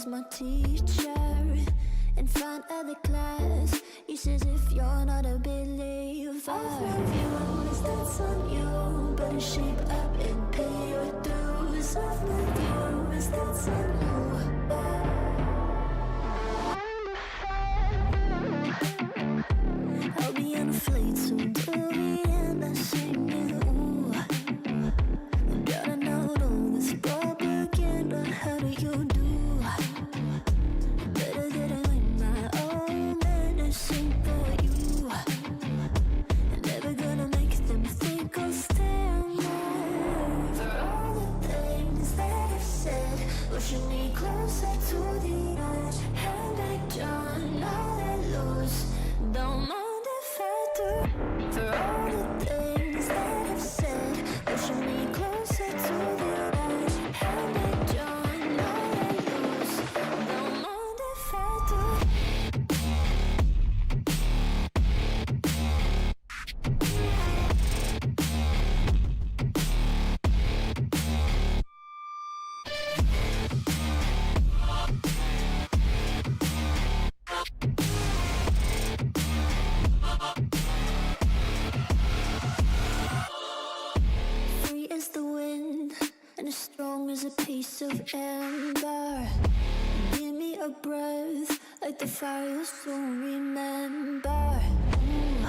is my teacher. In front of the class, he says if you're not a believer, I've you always that's on you. Better shape up and pay your dues. I've loved you always that's on you. I'll be on a flight soon to Vienna singing. Ooh, gotta know all this propaganda. How do you do? Better get in my own medicine for you. Never gonna make them think I'll stand there. For all the things that I've said, pushing me closer to the edge. Hand back John, all that loose. Don't mind if I do. For all the things that I've said, pushing me closer to the edge. Hand back John, all that loose. Don't mind if I do. Free as the wind and as strong as a piece of amber. Give me a breath like the fire you'll soon remember. Ooh.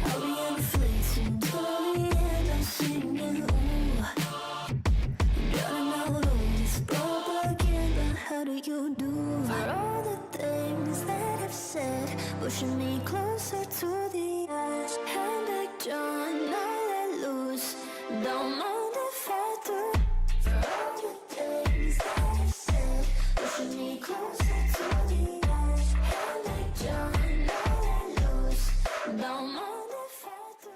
I'll be on a flight soon to the end. I'm singing. Ooh. Gotta know all this propaganda. How do you do? For all the things that I've said, pushing me closer to the edge. Hand back John, all that loose. Don't mind if I do. For all the things that I've said, pushing me closer to the edge. Hand back John, all that loose. Don't mind if I do.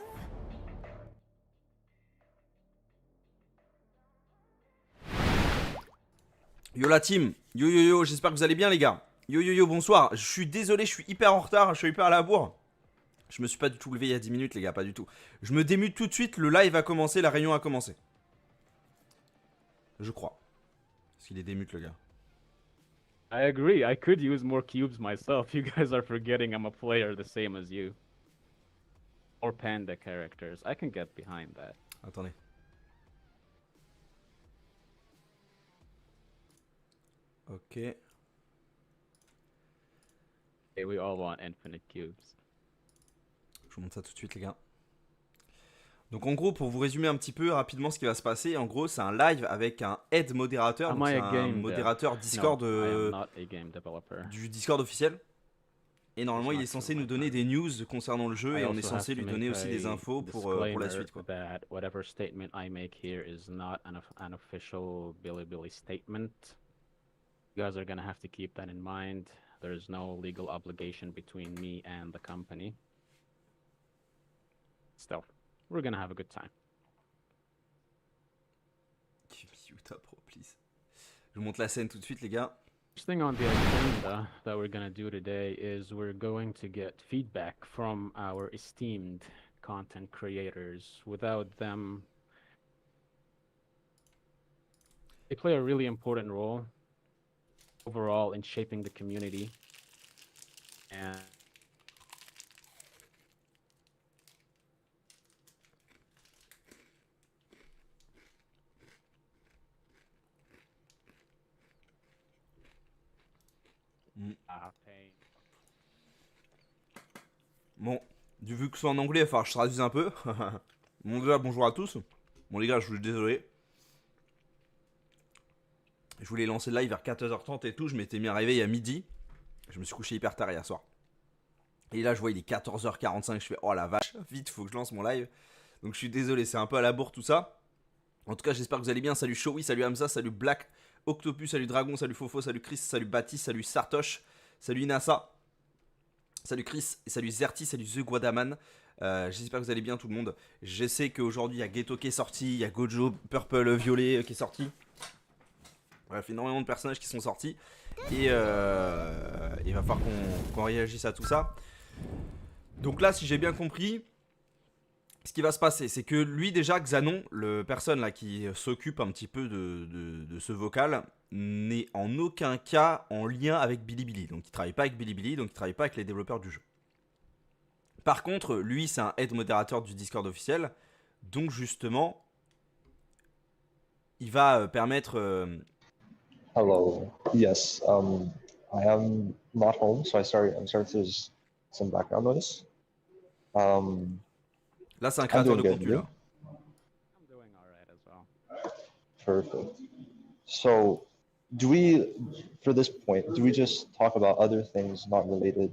Yo la team, yo yo yo, j'espère que vous allez bien les gars. Yo yo yo, bonsoir, je suis désolé, je suis hyper en retard, je suis hyper à la bourre. Je me suis pas du tout levé il y a 10 minutes les gars, pas du tout. Je me démute tout de suite, le live a commencé, la réunion a commencé. Je crois. Parce qu'il est démute le gars. I agree. I could use more cubes myself. You guys are forgetting I'm a player the same as you. Or panda characters. I can get behind that. Attendez. Ok. Okay, we all want infinite cubes. Je vous montre ça tout de suite les gars. Donc en gros, pour vous résumer un petit peu rapidement ce qui va se passer, en gros c'est un live avec un head modérateur, Am donc I c'est a un game modérateur dev? Discord No, I am not a game developer. du Discord officiel. Et normalement It's il not est censé true, nous my donner friend. des news concernant le jeu I et on est also censé have lui to donner make aussi des a infos pour la suite quoi. That whatever statement I make here is not an official Billy statement. You guys are gonna have to keep that in mind. There is no legal obligation between me and the company. Still, we're gonna have a good time. Utah Pro, please. Je vous montre la scène tout de suite les gars. First thing on the agenda that we're gonna do today is we're going to get feedback from our esteemed content creators. Without them, they play a really important role overall in shaping the community. And Payne. Bon, vu que ce soit en anglais, il va falloir que je traduise un peu. Bon déjà, bonjour à tous. Bon les gars, je suis désolé. Je voulais lancer le live vers 14h30 et tout, je m'étais mis à rêver il y a midi. Je me suis couché hyper tard hier soir. Et là je vois il est 14h45, je fais oh la vache, vite faut que je lance mon live. Donc je suis désolé, c'est un peu à la bourre tout ça. En tout cas j'espère que vous allez bien, salut Showy, salut Hamza, salut Black, Octopus, salut Dragon, salut Fofo, salut Chris, salut Baptiste, salut Sartoche, salut Inassa, salut Chris, et salut Zerti, salut The Guadaman. J'espère que vous allez bien tout le monde. Je sais qu'aujourd'hui il y a Geto qui est sorti, il y a Gojo, Purple, Violet qui est sorti. Bref, énormément de personnages qui sont sortis. Et il va falloir qu'on réagisse à tout ça. Donc là, si j'ai bien compris, Ce qui va se passer, c'est que lui déjà, Xanon, le personne là qui s'occupe un petit peu de ce vocal, n'est en aucun cas en lien avec Bilibili. Donc il travaille pas avec Bilibili, donc il travaille pas avec les développeurs du jeu. Par contre, lui c'est un aide modérateur du Discord officiel, donc justement, il va permettre... Hello. Yes. I am not home, so I'm sorry if there's some background noise. Là c'est un I'm créateur doing de good. contenu You? là. I'm doing alright as well. Perfect. So, for this point, do we just talk about other things not related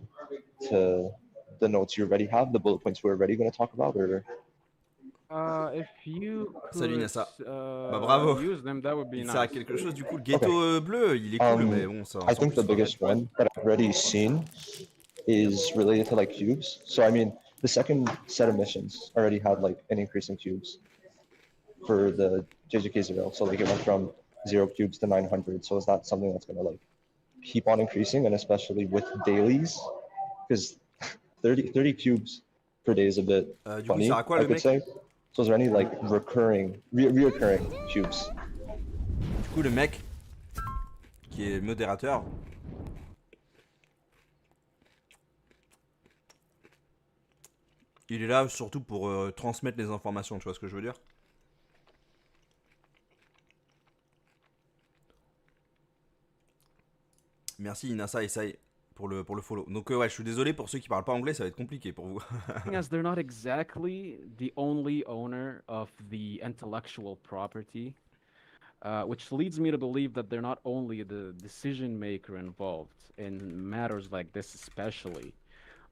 to the notes you already have, the bullet points we're already going to talk about, or? If you Salut could Nessa. Bah bravo. use them, that would be Il sert à nice. quelque chose du coup. Le Geto bleu, il est cool, mais bon, ça. I sans think plus, the quoi. biggest one that I've already seen is related to like cubes. So I mean, the second set of missions already had like an increase in cubes for the JJK 0. So like it went from 0 cubes to 900. So is that something that's gonna like keep on increasing, and especially with dailies? Because 30 cubes per day is a bit Du coup, il funny, sert à quoi I le could mec? say. So is there any like reoccurring cubes? Du coup, le mec qui est modérateur. Il est là surtout pour transmettre les informations, tu vois ce que je veux dire? Merci Inassa Essay pour le follow. Donc ouais, je suis désolé pour ceux qui parlent pas anglais, ça va être compliqué pour vous. As they're not exactly the only owner of the intellectual property, which leads me to believe that they're not only the decision maker involved in matters like this, especially,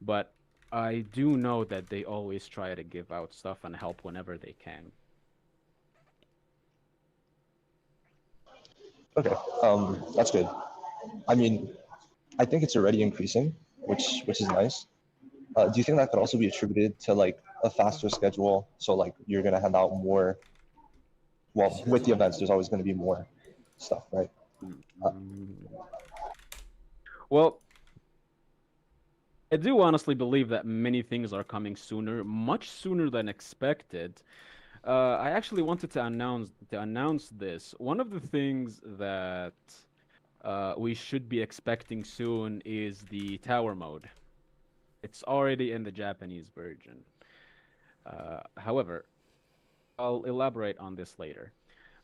but I do know that they always try to give out stuff and help whenever they can. Okay, that's good. I mean, I think it's already increasing, which is nice. Do you think that could also be attributed to like a faster schedule? So like you're gonna hand out more. Well, with the events, there's always gonna be more stuff, right? Well, I do honestly believe that many things are coming sooner, much sooner than expected. I actually wanted to announce this. One of the things that we should be expecting soon is the tower mode. It's already in the Japanese version. However, I'll elaborate on this later.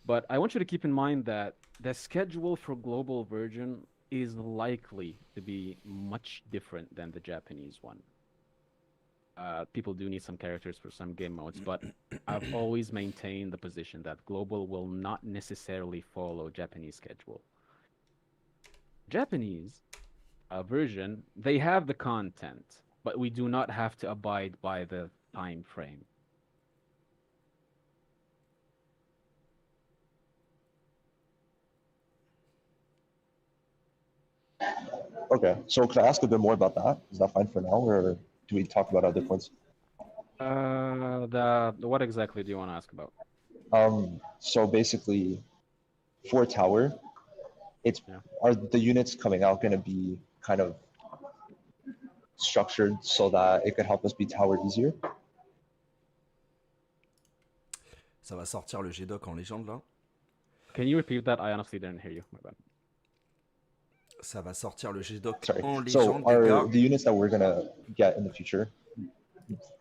But I want you to keep in mind that the schedule for global version is likely to be much different than the Japanese one. People do need some characters for some game modes, but I've always maintained the position that global will not necessarily follow Japanese schedule. Japanese version, they have the content, but we do not have to abide by the time frame. Okay, so can I ask a bit more about that? Is that fine for now, or do we talk about other points? What exactly do you want to ask about? So basically, for tower, are the units coming out going to be kind of structured so that it could help us beat tower easier? Ça va sortir le G-Doc en légende là. Can you repeat that? I honestly didn't hear you. My bad. Ça va sortir le G-Doc Sorry. en So légende, les are gars. the units that we're going to get in the future,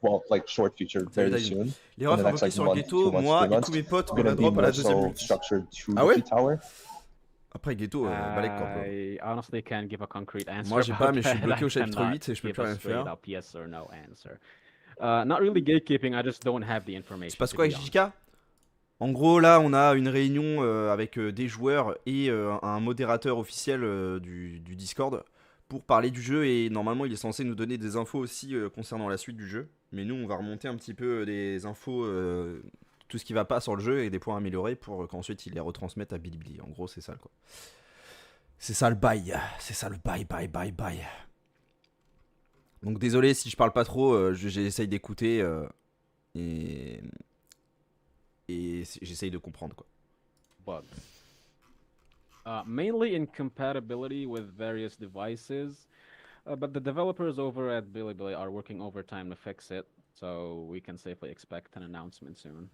well, like short future, very soon, Les in refs the next invoqués like sur month, Geto, 2 months, moi 3 et months, tous mes potes, on going la to be drop à la more deuxième so multi. structured to Ah ouais? defeat tower? Après Geto, balèque quoi. I honestly can't give a concrete answer. Moi j'ai pas, about mais je suis that. bloqué au I chapitre cannot 8 et je peux give plus a rien straight faire. up yes or no answer. Not really gatekeeping, I just don't have the information. C'est parce to quoi be avec honest. JK? En gros, là, on a une réunion avec des joueurs et un modérateur officiel du Discord pour parler du jeu. Et normalement, il est censé nous donner des infos aussi concernant la suite du jeu. Mais nous, on va remonter un petit peu des infos, tout ce qui va pas sur le jeu et des points améliorés pour qu'ensuite il les retransmette à Bilibili. En gros, c'est ça, quoi. C'est ça le bail. C'est ça le bail. Donc, désolé si je parle pas trop, j'essaye d'écouter et j'essaye de comprendre quoi. Bugs. Mainly incompatibility with various devices. But the developers over at Bilibili are working overtime to fix it, so we can safely expect an announcement soon.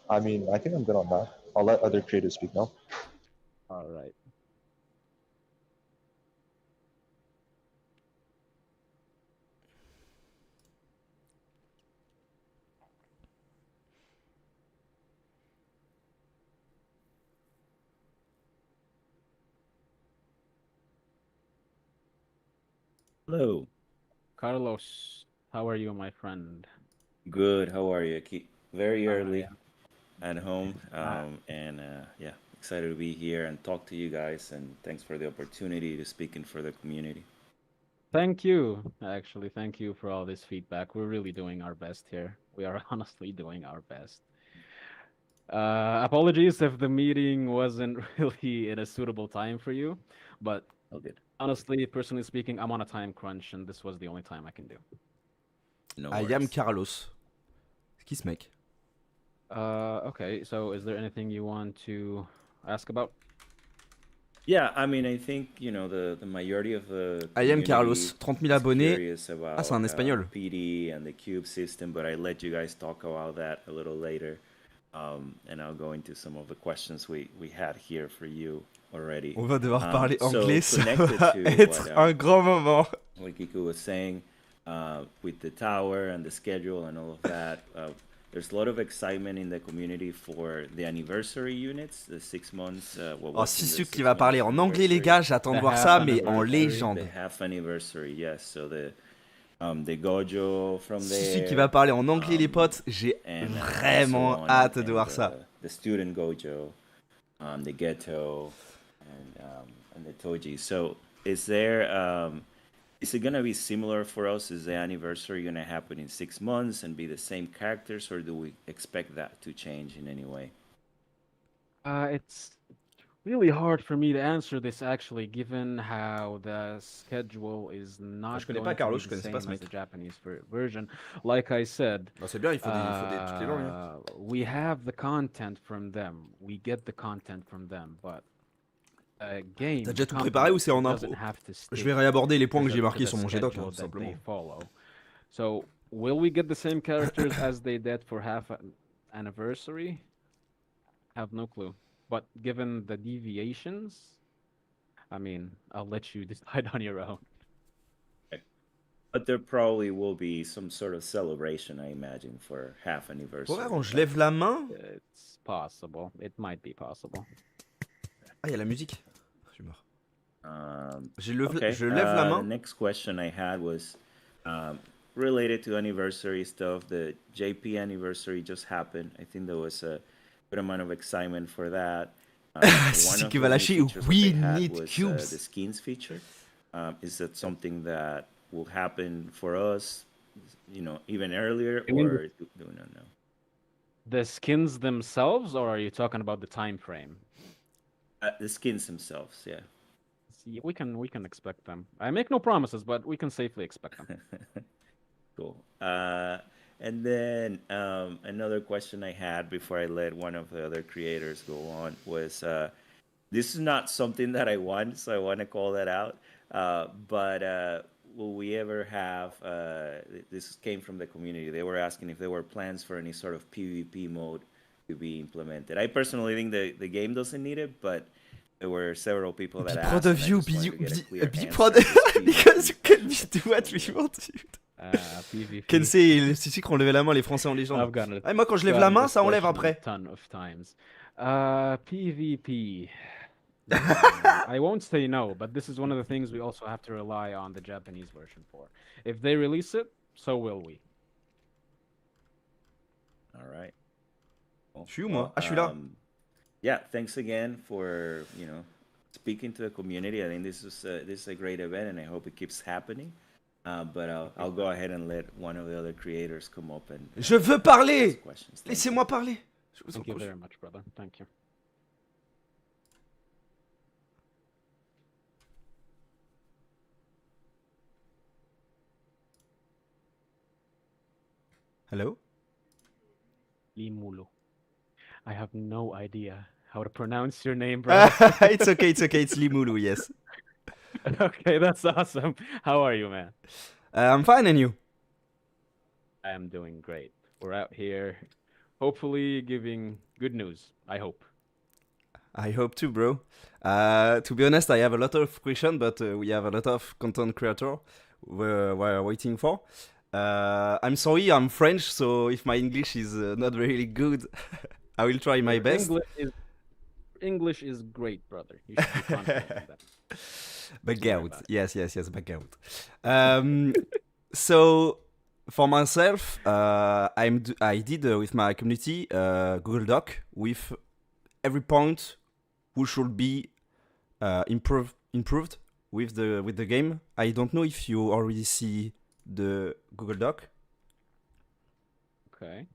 I mean, I think I'm good on that. I'll let other creators speak now. All right. Hello. Carlos, how are you, my friend? Good. How are you? Very early yeah. at home. Yeah, excited to be here and talk to you guys. And thanks for the opportunity to speak in for the community. Thank you. Actually, thank you for all this feedback. We're really doing our best here. We are honestly doing our best. Apologies if the meeting wasn't really in a suitable time for you, but All good. honestly, personally speaking, I'm on a time crunch, and this was the only time I can do. No I am worries. Carlos. C'est qui ce mec? Okay, so is there anything you want to ask about? Yeah, I mean, I think, you know, the majority of the I am community Carlos, 30 000 is abonnés. curious about, Ah, c'est un espagnol. PD and the cube system, but I let you guys talk about that a little later. And I'll go into some of the questions we had here for you already. On va devoir parler so anglais, ça connected va to être what, un grand moment. Like Gikku was saying, with the tower and the schedule and all of that, there's a lot of excitement in the community for the anniversary units, the 6 months. Oh, Sussucre qui va parler en anglais, les gars, j'attends de voir ça, mais en légende. The half anniversary, yes. So the Gojo from there. Sussucre qui va parler en anglais, les potes, j'ai and, vraiment so on, hâte de and voir ça. The student Gojo, the Geto, and the Toji. So is there? Is it gonna be similar for us? Is the anniversary gonna happen in 6 months and be the same characters, or do we expect that to change in any way? It's really hard for me to answer this actually, given how the schedule is not Je connais going pas Carlos, to je be the connaissais pas same ce as the mec. Japanese version. Like I said, Bah, c'est bien, il faut toutes les langues. Hein. we have the content from them. We get the content from them, but game. T'as déjà tout préparé ou c'est en impro? Je vais réaborder les points que j'ai marqués sur mon G-Doc, hein, tout simplement. So, will we get the same characters as they did for half anniversary? Have no clue. But given the deviations, I mean, I'll let you decide on your own. But there probably will be some sort of celebration, I imagine, for half anniversary. Bon, je lève la main. It's possible. It might be possible. Ah, il y a la musique. Je suis mort. Okay. Je lève la main. The next question I had was related to anniversary stuff. The JP anniversary just happened. I think there was a good amount of excitement for that. C'est qui va lâcher. We need cubes. The skins feature. Is that something that will happen for us? You know, even earlier, or do we not know? The skins themselves, or are you talking about the time frame? The skins themselves, yeah. See, we can expect them. I make no promises, but we can safely expect them. Cool. And then another question I had before I let one of the other creators go on was, this is not something that I want, so I want to call that out. But will we ever have, this came from the community, they were asking if there were plans for any sort of PvP mode to be implemented. I personally think the game doesn't need it, but there were several people that asked. Proud of you, be proud because you can do what we want to. PvP. Kensei et Sussucre ont levé la main, les Français en légende. Ah, moi, quand je lève la main, ça enlève après. Ton of times. PvP. I won't say no, but this is one of the things we also have to rely on the Japanese version for. If they release it, so will we. All right. Je suis où, moi? Ah, je suis là. Yeah, thanks again for, you know, speaking to the community. I think this is a great event, and I hope it keeps happening. But I'll go ahead and let one of the other creators come up and. Je veux parler. Laissez-moi parler. Thank you very much, brother. Thank you. Hello? Limulu. I have no idea how to pronounce your name, bro. It's okay, it's Limulu, yes. Okay, that's awesome. How are you, man? I'm fine, and you? I am doing great. We're out here, hopefully giving good news. I hope. I hope too, bro. To be honest, I have a lot of questions, but we have a lot of content creator we're waiting for. I'm sorry, I'm French, so if my English is not really good, I will try my Your best. English is great, brother. You should be confident in that. Back worry out. about it. Yes, back out. So for myself, I did with my community Google Doc with every point who should be improved with the game. I don't know if you already see the Google Doc. Okay.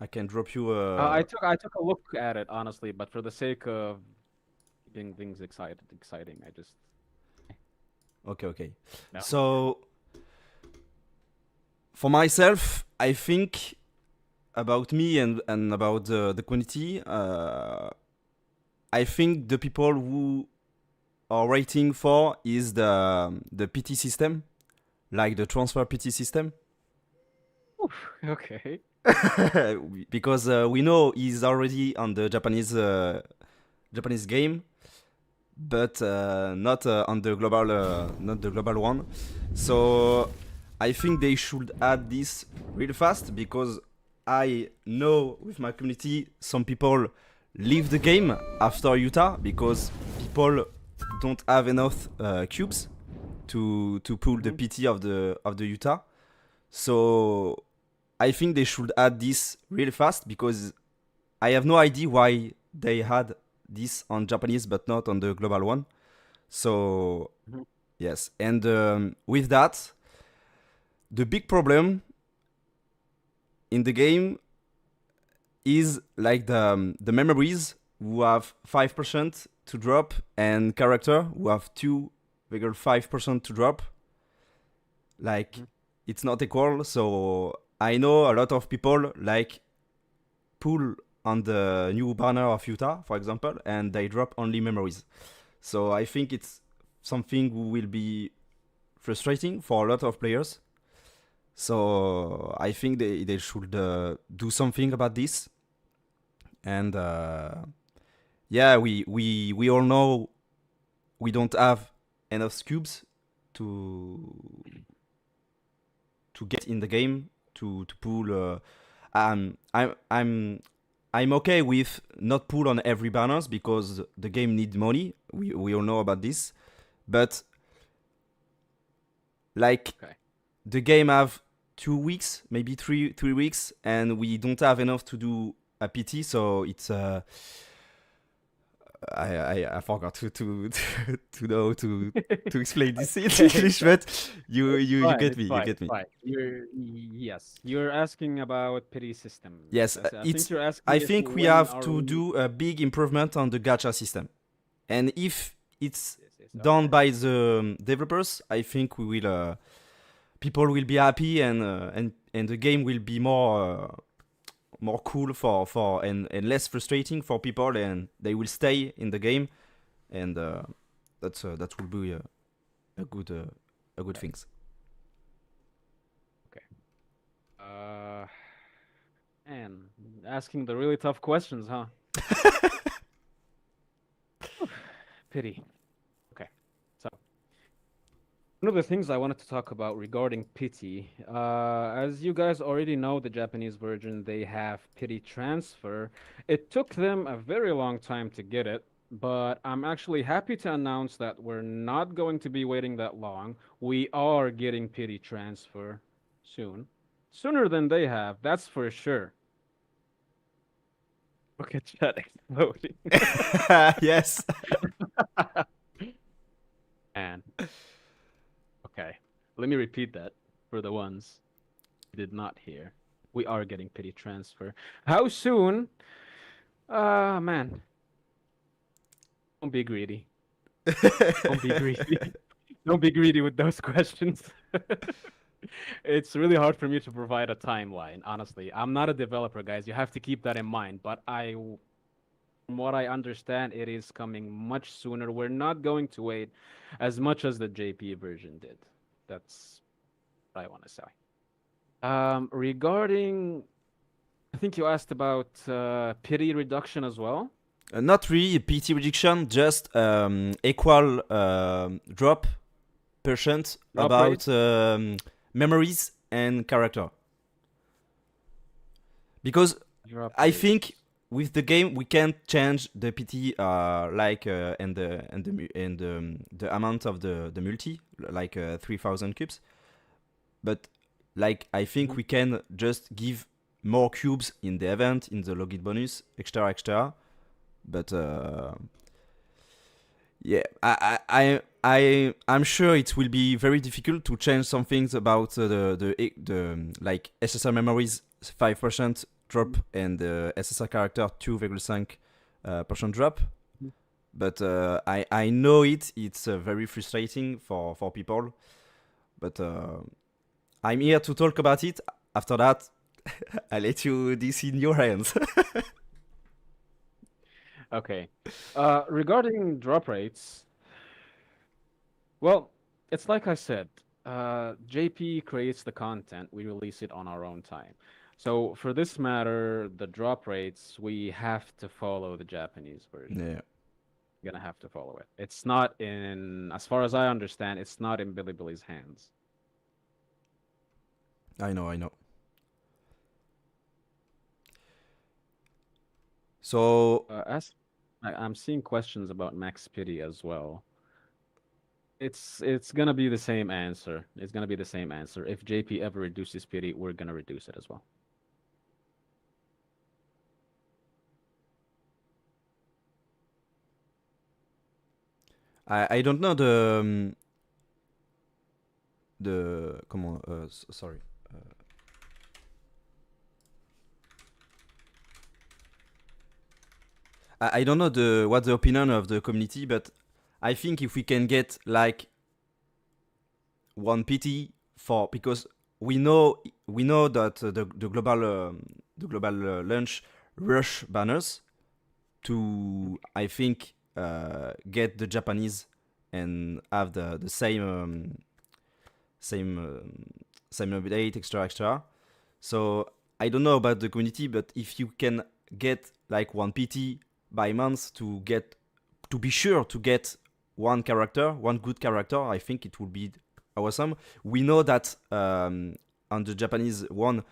I can drop you. I took a look at it honestly, but for the sake of keeping things exciting, I just Okay. no. So for myself, I think about me and about the community. I think the people who are waiting for is the PT system, like the transfer PT system. Okay. Because we know he's already on the Japanese game, but not on the global not the global one. So I think they should add this real fast, because I know with my community some people leave the game after Utah because people don't have enough cubes to pull the PT of the Utah. So I think they should add this really fast, because I have no idea why they had this on Japanese but not on the global one. So yes, and with that, the big problem in the game is like the memories who have 5% to drop and character who have 2.5% to drop. Like it's not equal. So I know a lot of people like pull on the new banner of Utah, for example, and they drop only memories. So I think it's something who will be frustrating for a lot of players. So I think they should do something about this. And yeah, we all know we don't have enough cubes to get in the game to pull. I'm okay with not pull on every banners because the game needs money. We all know about this, but like the game have 2 weeks, maybe three weeks, and we don't have enough to do a PT. So it's I forgot to know to explain this in English, but you get me. You get me. Fine. You're asking about pity system. Yes, I think you're asking. I if think we when have are to we- do a big improvement on the gacha system, and if it's Yes, done okay. by the developers, I think we will. People will be happy, and the game will be more cool for and less frustrating for people, and they will stay in the game, and that will be a good things. Man, asking the really tough questions, huh? Pity. Okay, so one of the things I wanted to talk about regarding pity, as you guys already know, the Japanese version, they have pity transfer. It took them a very long time to get it, but I'm actually happy to announce that we're not going to be waiting that long. We are getting pity transfer soon. Sooner than they have, that's for sure. Look at chat exploding. Yes. And okay, let me repeat that for the ones who did not hear. We are getting pity transfer. How soon? Man. Don't be greedy. Don't be greedy. Don't be greedy with those questions. It's really hard for me to provide a timeline, honestly. I'm not a developer, guys. You have to keep that in mind. But From what I understand, it is coming much sooner. We're not going to wait as much as the JP version did. That's what I want to say. Regarding, I think you asked about pity reduction as well. Not really PT reduction, just equal drop percent Drop about memories and character. Because Drop I rate. think with the game we can't change the PT and the amount of the multi, like 3,000 cubes, but like I think we can just give more cubes in the event, in the login bonus, extra. But yeah, I'm sure it will be very difficult to change some things about the like SSR memories 5% drop and SSR character 2.5% drop. But I know it's very frustrating for people. But I'm here to talk about it. After that, I let you this in your hands. Okay. Regarding drop rates, well, it's like I said, JP creates the content, we release it on our own time. So for this matter, the drop rates, we have to follow the Japanese version. Yeah. We're gonna have to follow it. It's not in, as far as I understand, it's not in Bilibili's hands. I know. So I'm seeing questions about max pity as well. It's gonna be the same answer. It's gonna be the same answer. If JP ever reduces pity, we're gonna reduce it as well. I don't know the comment sorry. I don't know what the opinion of the community, but I think if we can get like one PT for, because we know that the global launch rush banners to, I think, get the Japanese and have the same update extra. So I don't know about the community, but if you can get like one PT by month to be sure to get one good character, I think it will be awesome. We know that on the Japanese one,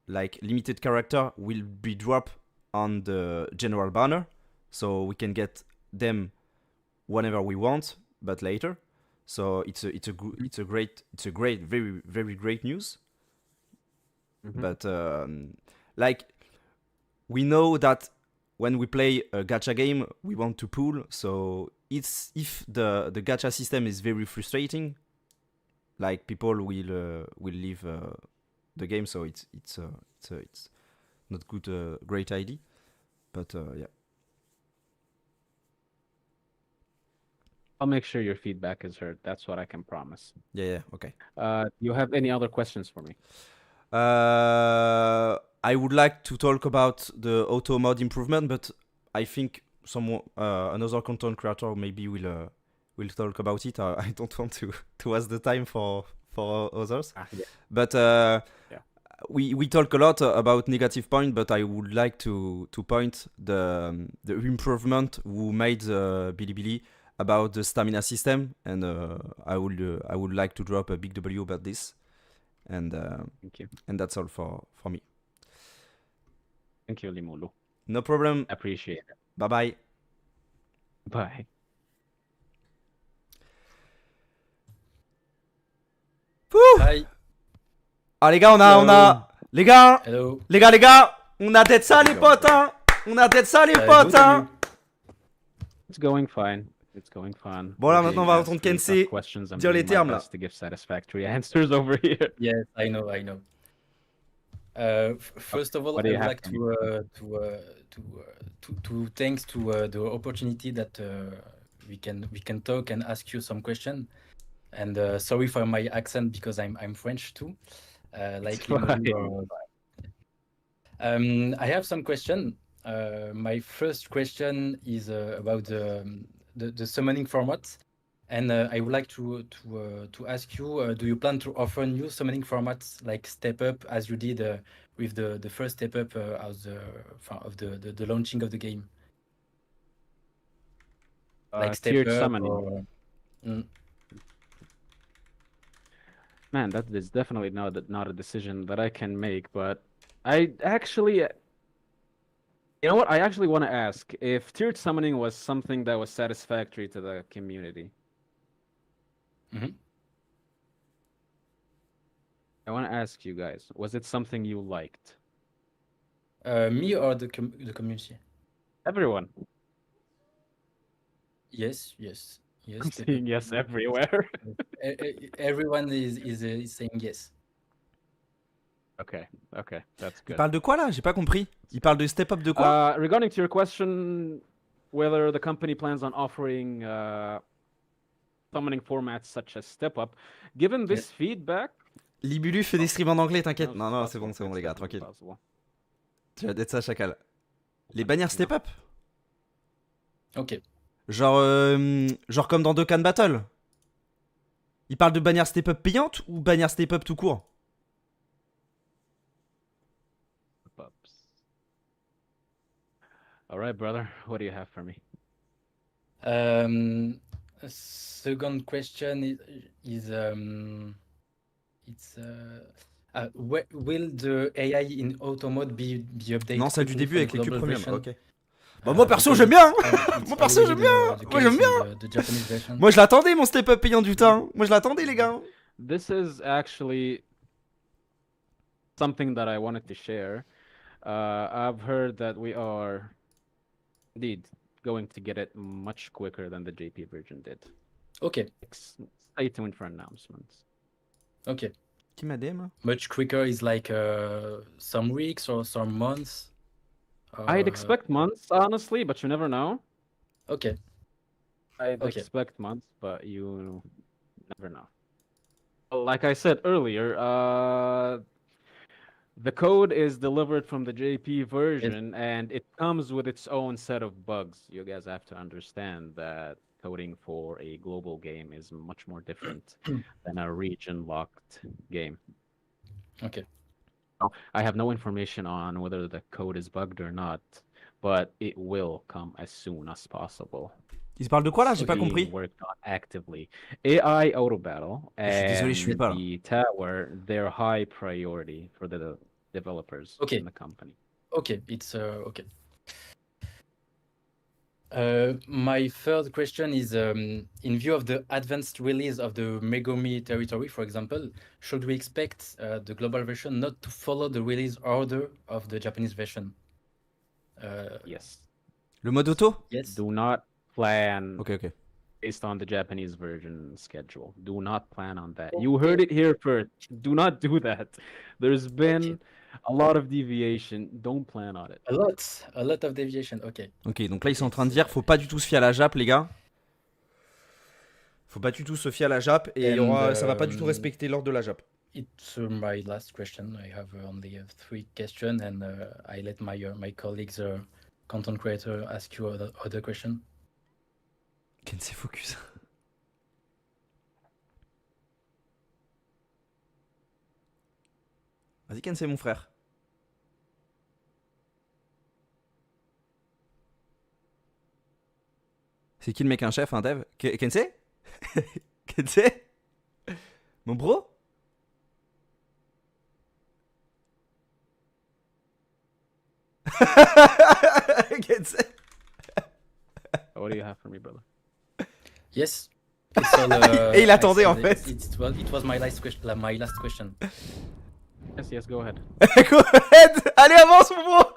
like limited character will be dropped on the general banner, so we can get them whenever we want, but later. So it's a great, very great news. But like, we know that when we play a gacha game, we want to pull. So it's, if the gacha system is very frustrating, like people will leave the game. So it's not good, great idea. But yeah. I'll make sure your feedback is heard. That's what I can promise. Yeah, okay. You have any other questions for me? I would like to talk about the auto mod improvement, but I think another content creator maybe will talk about it. I don't want to waste the time for others. Yeah. But we talk a lot about negative point, but I would like to point the improvement we made Bilibili about the stamina system, and I would like to drop a big W about this. And thank you. And that's all for me. Thank you, Limulu. No problem. Appreciate it. Bye. Bye. Hi. Ah les gars, on a les gars, Hello. les gars, on a tête ça les potes, hein. On a tête ça les potes, hein. It's going fine. It's going fine. Bon là maintenant on va entendre Kensei dire les termes là. To give satisfactory answers over here. Yes, I know. First of all, I would like to thanks to the opportunity that we can talk and ask you some question. And sorry for my accent because I'm French too. I have some question. My first question is about the summoning format, and I would like to ask you: do you plan to offer new summoning formats like Step Up, as you did with the first Step Up of the launching of the game, like Step Tiered Up summoning. or Man, that is definitely not a decision that I can make, but I actually, you know what? I actually want to ask if tiered summoning was something that was satisfactory to the community. Mhm. I want to ask you guys, was it something you liked? me or the community? Everyone. Yes. I'm Step seeing Up. yes everywhere. Everyone is saying yes. Okay, that's Il good. parle de quoi là? J'ai pas compris. Il parle de step up de quoi? Regarding to your question, whether the company plans on offering summoning formats such as Step Up, given this feedback, Libulu fait des streams en anglais, t'inquiète. no, Non, it's c'est possible, bon les it's gars, definitely tranquille. possible. Tu vas d'être ça, chacal. Les bannières step up? Ok. Genre comme dans Dokkan Battle. Il parle de bannière step up payante ou bannière step up tout court? Step-ups. All right, brother, what do you have for me? Second question is will the AI in auto mode be updated? Non, celle du quickly début for avec the les cubes global premium. version? Ok. Bah, moi perso, Because j'aime bien. it's Moi perso, already j'aime bien. the Moi, case j'aime in bien. the Japanese version. Moi, je l'attendais, mon step up payant du temps. Moi, je l'attendais, les gars. This is actually something that I wanted to share. I've heard that we are indeed going to get it much quicker than the JP version did. Okay. Stay tuned for announcements. Okay. Qui m'a DM? Much quicker is like some weeks or some months. I'd expect months, honestly, but you never know. Okay. I'd Okay. expect months, but you never know. Like I said earlier, the code is delivered from the JP version, and it comes with its own set of bugs. You guys have to understand that coding for a global game is much more different than a region-locked game. Okay. I have no information on whether the code is bugged or not, but it will come as soon as possible. Il se parle de quoi là? J'ai pas Being compris. worked on actively. AI auto battle Je suis désolé, je suis and pas là. the tower, they're high priority for the developers Okay. in the company. Okay, it's okay. My third question is, in view of the advanced release of the Megumi territory, for example, should we expect the global version not to follow the release order of the Japanese version? Yes. Le mode auto? Yes. Do not plan Ok. based on the Japanese version schedule. Do not plan on that. You heard it here first. Do not do that. There's been a lot of deviation. Don't plan on it. A lot of deviation. Okay. Ok, donc là ils sont en train de dire faut pas du tout se fier à la Jap, les gars. Faut pas du tout se fier à la Jap et il y aura, ça va pas du tout respecter l'ordre de la Jap. It's my last question. I have only 3 questions, and I let my colleagues, content creator, ask you other question. Kensei focus. Vas-y Kensei mon frère. C'est qui le mec un chef, un dev? Kensei? Kensei? Mon bro? Kensei? What do you have for me, brother? Yes. It's all, Et il attendait en fait. It was my last question. Yes, go ahead. Go ahead. Allez, avance mon bro.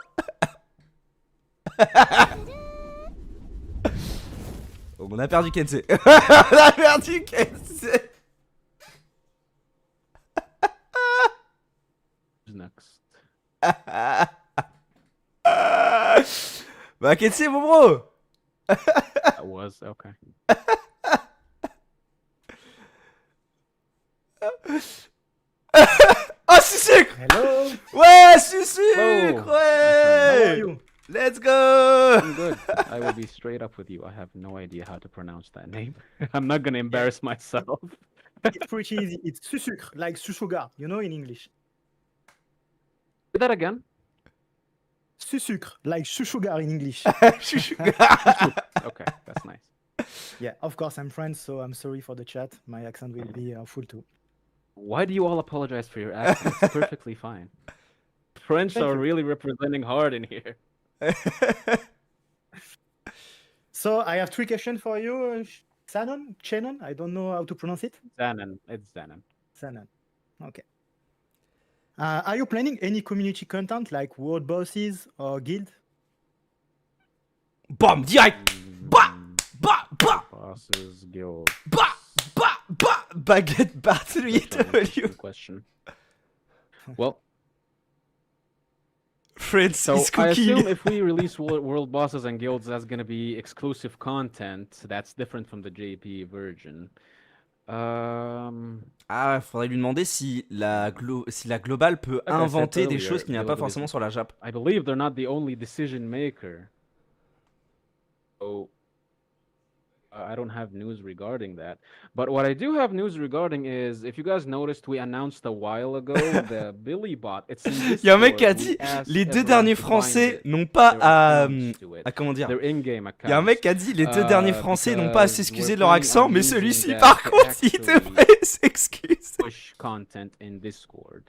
Oh, on a perdu Kensei. On a perdu Kensei. Who's next? Bah Kensei mon bro. That was okay. Oh Sussucre. Hello. Ouais Sussucre. Hello. Ouais. How are you? Let's go! I'm good. I will be straight up with you. I have no idea how to pronounce that name. I'm not gonna embarrass myself. It's pretty easy. It's Sussucre, like sugar, you know, in English. Say that again. Sussucre, like sugar in English. Okay, that's nice. Yeah, of course, I'm French, so I'm sorry for the chat. My accent will be full too. Why do you all apologize for your accent? It's perfectly fine. French Thank are you. really representing hard in here. So I have 3 questions for you, Shannon. I don't know how to pronounce it. Zanen, it's Zanen. Shannon. Okay. Are you planning any community content like world bosses or guild? Bam, direct! Bah! Bah! Bah! Bosses, guild. Bah! Bah! Bah! Baguette battle Good question. Well, Friends so is I assume cooking. if we release world bosses and guilds, that's gonna be exclusive content that's different from the JP version. Ah, faudrait lui demander si la globale peut Like I said inventer des earlier, choses qu'il n'y a pas availability- forcément sur la Jap. I believe they're not the only decision maker. So I don't have news regarding that. But what I do have news regarding is, if you guys noticed, we announced a while ago the Billy bot. It's in Il y a un mec Discord. qui a We dit asked les deux everyone derniers to bind français it, n'ont pas their à accounts to it, comment dire. their in-game Il y a un accounts. mec qui a dit les deux derniers français n'ont pas à Because s'excuser we're de leur planning accent, on mais using celui-ci that par to contre il actually devrait s'excuser. push content in Discord.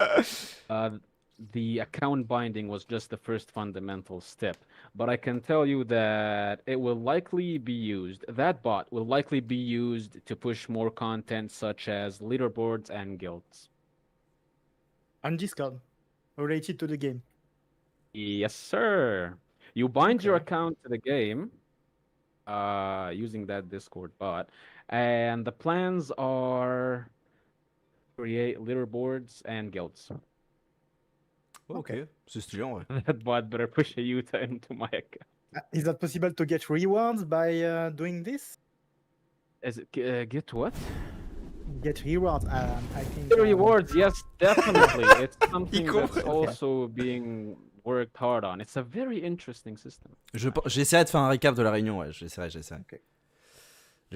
The account binding was just the first fundamental step, but I can tell you that it will likely be used. That bot will likely be used to push more content such as leaderboards and guilds. On Discord, related to the game. Yes, sir. You bind your Okay. account to the game using that Discord bot, and the plans are create leaderboards and guilds. Ok, c'est stylé en vrai. That bot better push a Utah into my account. Is that possible to get rewards by doing this? Is it get what? Get rewards. I think. Get rewards, yes, definitely. It's something that's comprend. also being worked hard on. It's a very interesting system. J'essaierai de faire un récap de la réunion, ouais, j'essaierai. Ok.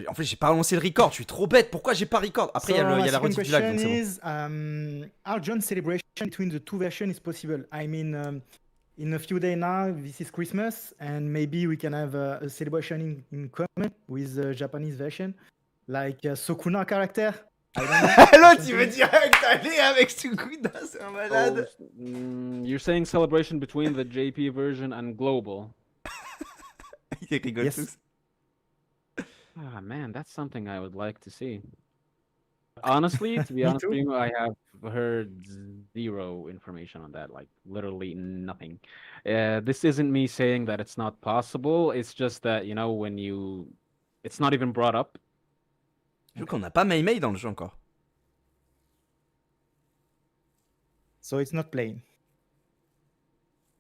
En fait, j'ai pas lancé le record, je suis trop bête. Pourquoi j'ai pas record? Après, il y a my la second rediff du live, donc question c'est bon. is, how joint celebration between the 2 versions is possible? I mean, in a few days now, this is Christmas, and maybe we can have a celebration in common with the Japanese version, like Sukuna character. I don't know. L'autre, il veut direct aller avec Sukuna, c'est un malade. So, you're saying celebration between the JP version and global. Il rigole Yes. tous. Ah man, that's something I would like to see. Honestly, to be Me honest too. with you, I have heard zero information on that, like literally nothing. This isn't me saying that it's not possible. It's just that, you know, it's not even brought up. Je trouve qu'on n'a pas Mei dans le jeu encore. So it's not playing.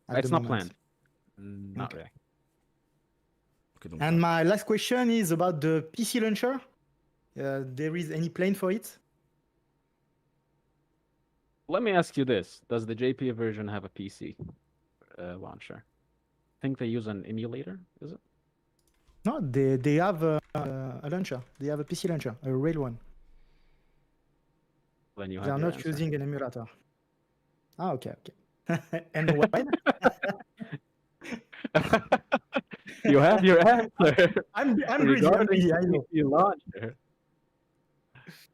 at It's the not moment. planned. Not Okay. really. Ok, donc, And my last question is about the PC launcher. There is any plan for it? Let me ask you this: does the JP version have a PC launcher? I think they use an emulator. Is it? No, they have a launcher. They have a PC launcher, a real one. Then you They have are your not answer. using an emulator. Ah, okay. And when? You have your answer. I'm greedy. I'm Regarding greedy. the I know. PC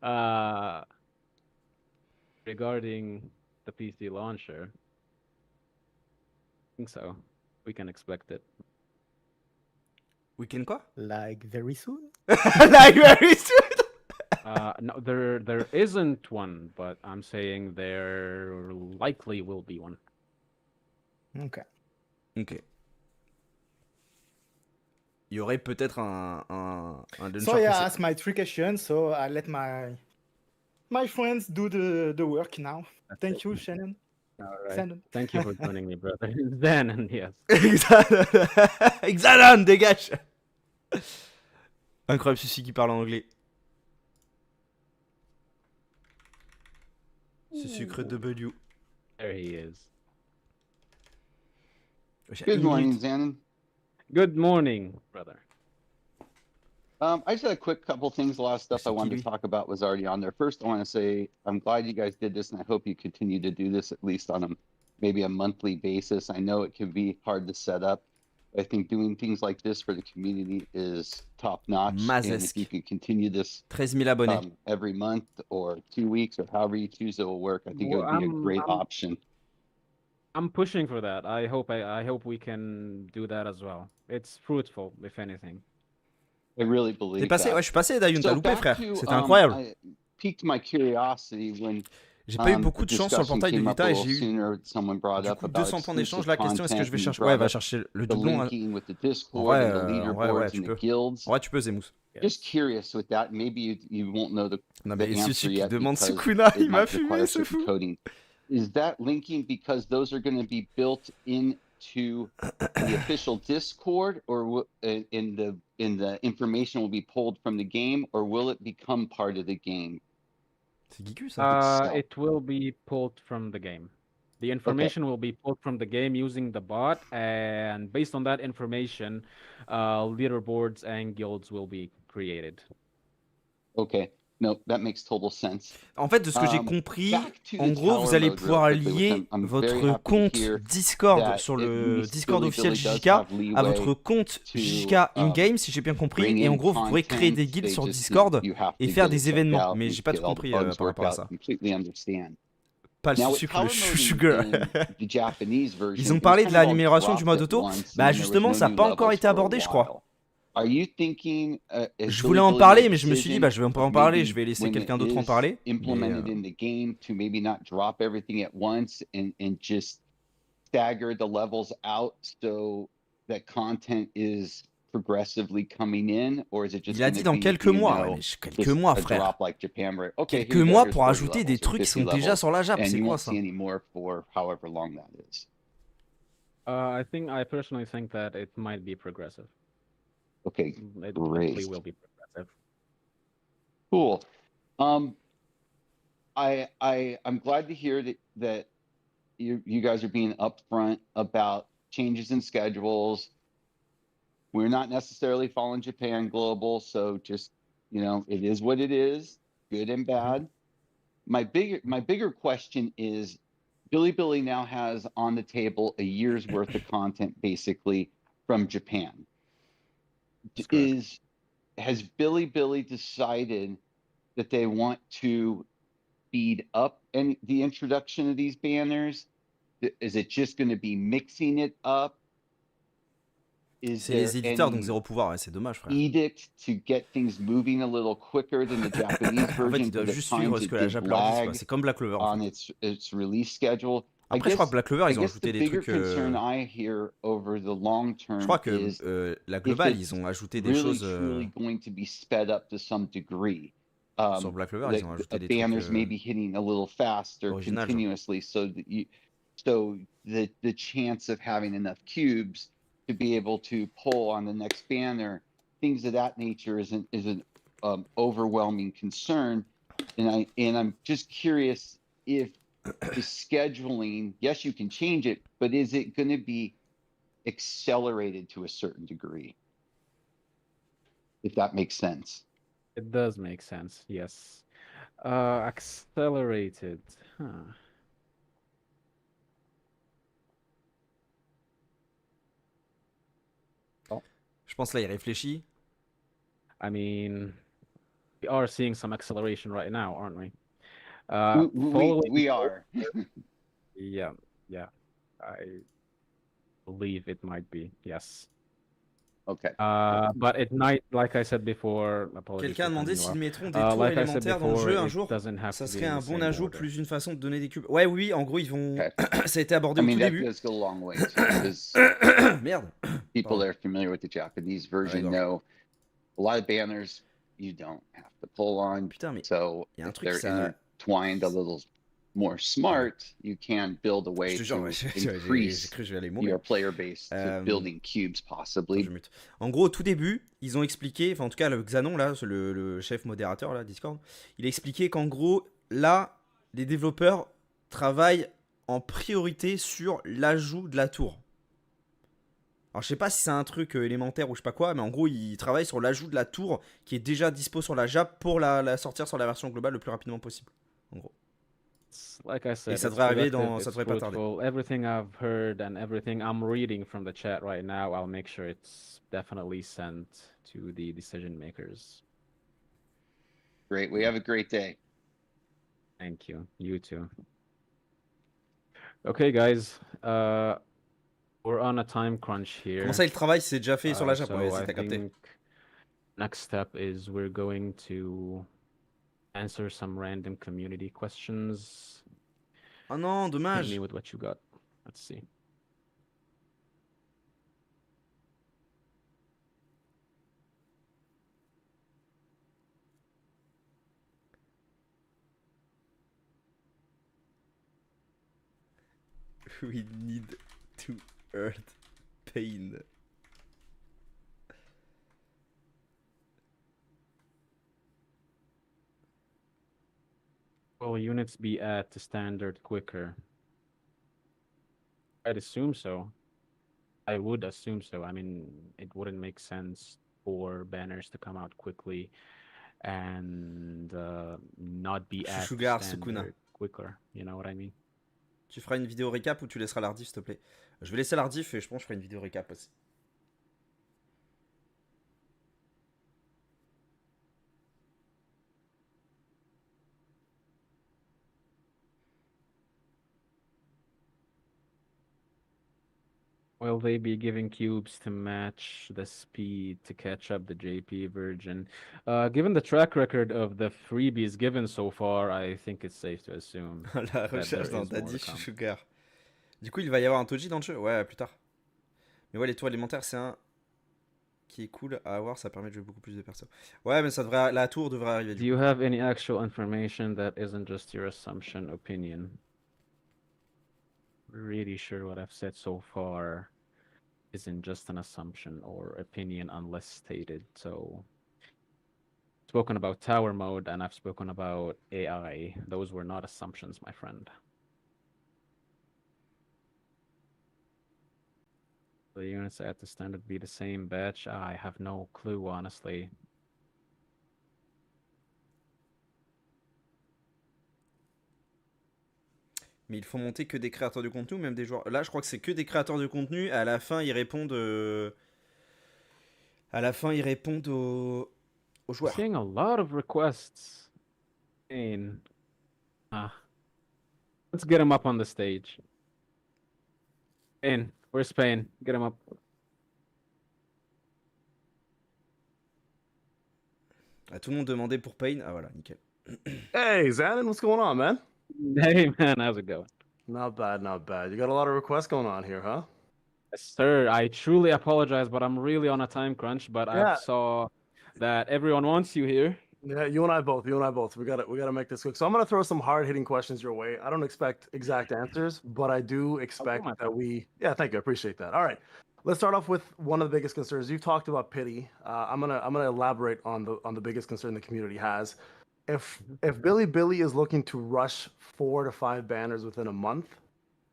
launcher. Regarding the PC launcher, I think so. We can expect it. Weekend quoi? Like very soon. Like very soon. No, there isn't one, but I'm saying there likely will be one. Okay. Ok. Il y aurait peut-être un launcher So yeah, PC. that's my 3 questions. So I let my friends do the work now. Thank you, Shannon. All right. Shannon. Thank you for joining me, brother. Then, yes. Xalan, dégage. Incroyable celui qui parle en anglais. Ce sucre W. There he is. J'ai Good une morning, minute. Xanon. Good morning, brother. I just had a quick couple things. A lot of stuff I C'est qui, wanted lui? to talk about was already on there. First, I want to say I'm glad you guys did this, and I hope you continue to do this at least on maybe a monthly basis. I know it can be hard to set up. I think doing things like this for the community is top notch. And if you Masesq. could continue this 13 000 abonnés. every month or 2 weeks or however you choose it will work, I think it Well, would be a great option. I'm pushing for that. I hope we can do that as well. It's fruitful, if anything. I really T'es believe passé, that. ouais, je suis passé Dayun, t'as So loupé, back frère. to, C'était incroyable. I piqued my curiosity when J'ai pas eu the beaucoup de chance sur le discussion portail de came up a Vita et little j'ai eu sooner. Someone brought du up coup about 200 points d'échange. exclusive La question, est-ce que je vais content. chercher... You Ouais, brought va up chercher le the doublon. linking with the En Discord vrai, and the leaderboards tu and the peux. guilds. En vrai, tu peux, Zemous. Just curious with that. Maybe you won't know the Non, mais answer Sussucre qui yet demande because Sukuna, it il m'a might fumé, require c'est certain fou. coding. Is that linking because those are going to be built into the official Discord, or in the information will be pulled from the game, or will it become part of the game? C'est Gikku, ça. It will be pulled from the game. The information will be pulled from the game using the bot, and based on that information, leaderboards and guilds will be created. Okay. No, that makes total sense. En fait, de ce que j'ai compris, Back to en the gros, vous tower allez mode real pouvoir quickly, which lier I'm very votre happy to compte hear Discord that sur at le least Discord Billy officiel Billy does JJK have à leeway votre compte to, JJK in-game, si j'ai bien compris. bring Et en in gros, vous pourrez créer des content. guilds They sur just Discord you have et to faire get it des checked événements. out Mais and j'ai pas get tout all the compris bugs par worked rapport à out. ça. Completely understand. Pas le Now, with sucre, power le mode chou-sugar. in the Japanese version, Ils ont it was parlé de kind of all l'amélioration du dropped mode at auto. once, and Bah then there was justement, no ça n'a new pas encore levels été for a abordé, je crois. while. Are you thinking, has Je Billy voulais en Billy parler, made mais je me suis dit, decision bah je vais pas en of parler, maybe je vais laisser when quelqu'un it d'autre en is parler. Mais implemented in the game to maybe not drop everything at once and just stagger the levels out so that content is progressively coming in, or is it just il a going dit to dans be, quelques you mois. Ouais, know, mais quelques just mois, a frère. drop like Japan where, okay, Quelques here you go, mois here's pour 40 ajouter des levels or trucs qui 50 sont déjà levels, sur la Jap. and C'est you quoi won't ça? see any more for however long that is. I personally think that it might be progressive. Okay, It great. definitely will be progressive. Cool. I'm glad to hear that you guys are being upfront about changes in schedules. We're not necessarily following Japan Global, so just, you know, it is what it is, good and bad. My bigger question is, Billy now has on the table a year's worth of content basically from Japan. Has Billy decided that they want to speed up the introduction of these banners? Is it just going to be mixing it up? C'est les éditeurs, donc zéro pouvoir. Ouais, c'est dommage, frère. Edict to get things moving a little quicker than the Japanese version? En fait, ils doivent juste suivre ce que la Jap leur dit, quoi. C'est comme Black Clover. En fait. Its release schedule. Après, je crois que Black Clover, ils ont ajouté des trucs. Concern I hear over the long term je crois que la globale, ils ont ajouté des choses. Really going to be sped up to some degree. Sur Black Clover, ils ont ajouté des banners trucs. Maybe hitting a little faster original, continuously, so that the chance of having enough cubes to be able to pull on the next banner, things of that nature is an overwhelming concern, and I'm just curious if the scheduling, yes, you can change it, but is it going to be accelerated to a certain degree? If that makes sense. It does make sense, yes. Accelerated. Huh. Je pense là, il réfléchit. I mean, we are seeing some acceleration right now, aren't we? We are. Yeah. I believe it might be, yes. Okay. But it might, like I said before, Quelqu'un a demandé s'ils mettront des tours élémentaires dans le jeu un jour. Ça serait un bon ajout, plus une façon de donner des cubes. Ouais, oui, en gros, ils vont. Ça a été abordé au tout début. Does go a long way too, Merde. People that are familiar with the Japanese version know a lot of banners you don't have to pull on. Putain, mais so y a un if truc, they're ça... intertwined a little more smart, you can build a way to increase your player base to building cubes possibly. En gros, au tout début, ils ont expliqué, enfin en tout cas le Xanon là, le chef modérateur là, Discord, il a expliqué qu'en gros, là, les développeurs travaillent en priorité sur l'ajout de la tour. Alors je sais pas si c'est un truc élémentaire ou je sais pas quoi, mais en gros il travaille sur l'ajout de la tour qui est déjà dispo sur la JAP pour la sortir sur la version globale le plus rapidement possible. En gros. Like I said, ça it's devrait arriver productive, ça it's devrait pas tarder. fruitful. Everything I've heard and everything I'm reading from the chat right now, I'll make sure it's definitely sent to the decision makers. Great. We have a great day. Thank you. You too. Okay, guys. We're on a time crunch here. Comment ça il travaille c'est déjà fait sur la JAP So ouais, si I t'as capté. think next step is we're going to answer some random community questions. Oh non, Hit dommage. me with what you got. Let's see. We need to hurt Payne. Will units be at the standard quicker? I'd assume so. I would assume so. I mean, it wouldn't make sense for banners to come out quickly and not be at Chouchougar, Sukuna. standard quicker. You know what I mean? Tu feras une vidéo récap ou tu laisseras l'ardif s'il te plaît. Je vais laisser l'ardif et je pense que je ferai une vidéo récap aussi. Will they be giving cubes to match the speed to catch up the JP version? Given the track record of the freebies given so far, I think it's safe to assume. La recherche d'un daddy Chouchougar. Du coup, il va y avoir un Toji dans le jeu. Ouais, plus tard. Mais ouais, les tours élémentaires, c'est un qui est cool à avoir. Ça permet de jouer beaucoup plus de persos. Ouais, mais ça devrait... la tour devrait arriver. Do you have any actual information that isn't just your assumption opinion? Really sure what I've said so far isn't just an assumption or opinion unless stated. So, spoken about tower mode and I've spoken about AI. Those were not assumptions, my friend. The units at the standard be the same batch? I have no clue, honestly. Mais ils font monter que des créateurs de contenu ou même des joueurs. Là, je crois que c'est que des créateurs de contenu. Et à la fin, ils répondent. À la fin, ils répondent aux joueurs. Seeing a lot of requests. Let's get him up on the stage. Payne, where's Payne? Get him up. Ah, tout le monde demandait pour Payne. Ah voilà, nickel. Hey, Xanon, what's going on, man? Hey, man, how's it going? Not bad, not bad. You got a lot of requests going on here, huh? Yes, sir, I truly apologize, but I'm really on a time crunch. But I saw that everyone wants you here. Yeah, you and I both. You and I both. We gotta make this quick. So I'm gonna throw some hard-hitting questions your way. I don't expect exact answers, but I do expect that we. Yeah, thank you. I appreciate that. All right, let's start off with one of the biggest concerns. You've talked about pity. I'm gonna elaborate on the biggest concern the community has. If Billy is looking to rush 4 to 5 banners within a month,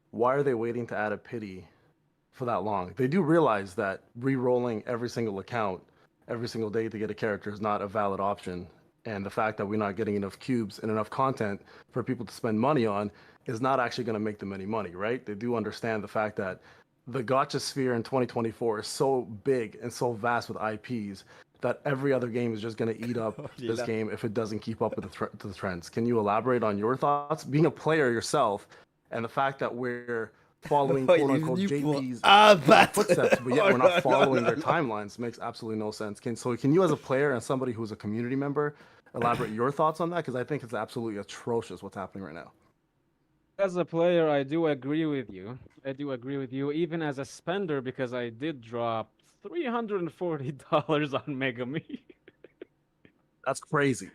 why are they waiting to add a pity for that long? They do realize that re-rolling every single account every single day to get a character is not a valid option. And the fact that we're not getting enough cubes and enough content for people to spend money on is not actually going to make them any money, right? They do understand the fact that the gacha sphere in 2024 is so big and so vast with IPs that every other game is just going to eat up this game if it doesn't keep up with the trends. Can you elaborate on your thoughts? Being a player yourself and the fact that we're following quote-unquote JP's footsteps, but yet we're not following their timelines makes absolutely no sense. Can you as a player and somebody who's a community member elaborate your thoughts on that? Because I think it's absolutely atrocious what's happening right now. As a player, I do agree with you. I do agree with you, even as a spender, because I did drop $340 on Megami. That's crazy.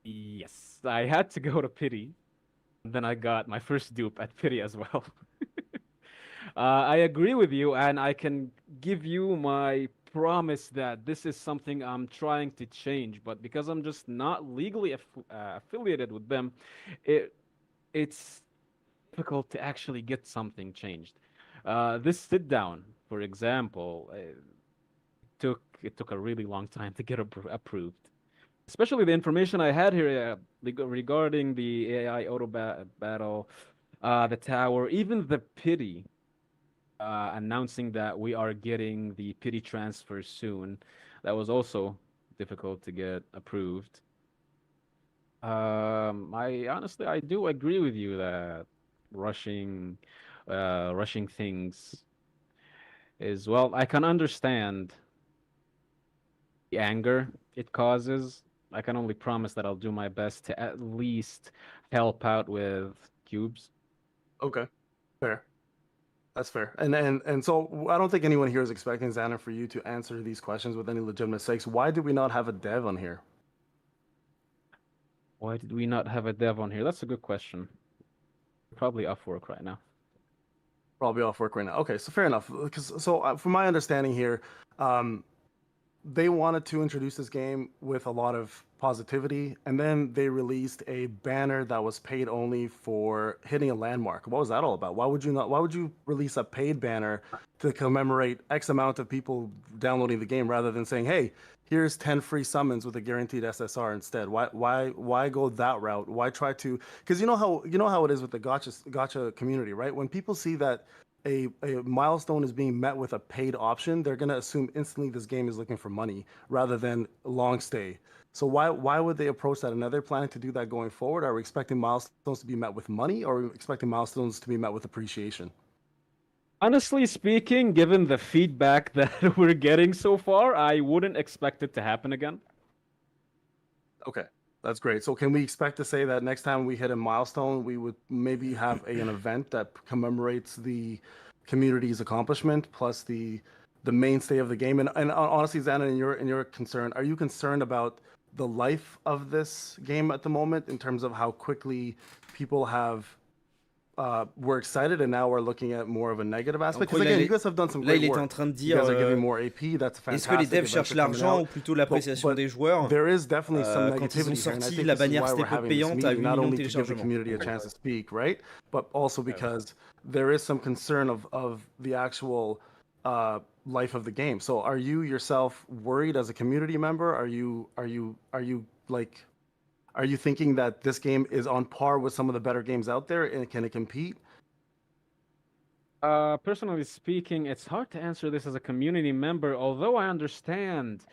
Yes, I had to go to Pity. Then I got my first dupe at Pity as well. I agree with you, and I can give you my promise that this is something I'm trying to change. But because I'm just not legally affiliated with them, it's difficult to actually get something changed. This sit down, for example, it took a really long time to get approved. Especially the information I had here regarding the AI auto battle, the tower, even the pity, announcing that we are getting the pity transfer soon. That was also difficult to get approved. I do agree with you that rushing, rushing things is, well, I can understand the anger it causes. I can only promise that I'll do my best to at least help out with cubes. Okay, fair. That's fair. And so I don't think anyone here is expecting, Xander, for you to answer these questions with any legitimate stakes. Why did we not have a dev on here? Why did we not have a dev on here? That's a good question. Probably off work right now. Probably off work right now. Okay, so fair enough. From my understanding here, they wanted to introduce this game with a lot of positivity, and then they released a banner that was paid only for hitting a landmark. What was that all about? Why would you release a paid banner to commemorate X amount of people downloading the game rather than saying, hey, here's 10 free summons with a guaranteed SSR instead? Why go that route? Why try to, because you know how it is with the gacha community, right? When people see that a milestone is being met with a paid option, they're going to assume instantly this game is looking for money rather than long stay. So why would they approach that? And are they planning to do that going forward? Are we expecting milestones to be met with money, or are we expecting milestones to be met with appreciation? Honestly speaking, given the feedback that we're getting so far, I wouldn't expect it to happen again. Okay, that's great. So can we expect to say that next time we hit a milestone, we would maybe have an event that commemorates the community's accomplishment plus the mainstay of the game? And honestly, Xana, in your concern, are you concerned about the life of this game at the moment in terms of how quickly people were excited and now we're looking at more of a negative aspect? Because again, you guys have done some great work. Là, il est en train de You guys are dire, giving more AP. That's fantastic. est-ce que les devs cherchent l'argent ou plutôt l'appréciation des joueurs? There is definitely some Quand ils ont negativity here, and I sorti think la this is bannière why we're Step Up having this payante à 8 meeting, not millions de only to give the téléchargements. community a chance to speak, right? But also because there is some concern of the actual life of the game. So are you yourself worried as a community member? Are you thinking that this game is on par with some of the better games out there, and can it compete? Personally speaking, it's hard to answer this as a community member, although I understand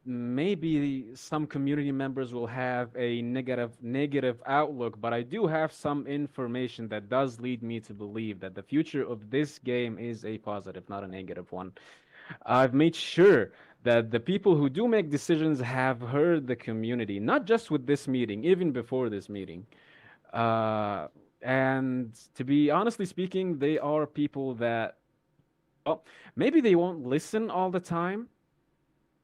maybe some community members will have a negative outlook, but I do have some information that does lead me to believe that the future of this game is a positive, not a negative one. I've made sure that the people who do make decisions have heard the community, not just with this meeting, even before this meeting. And to be honestly speaking, they are people that, well, maybe they won't listen all the time.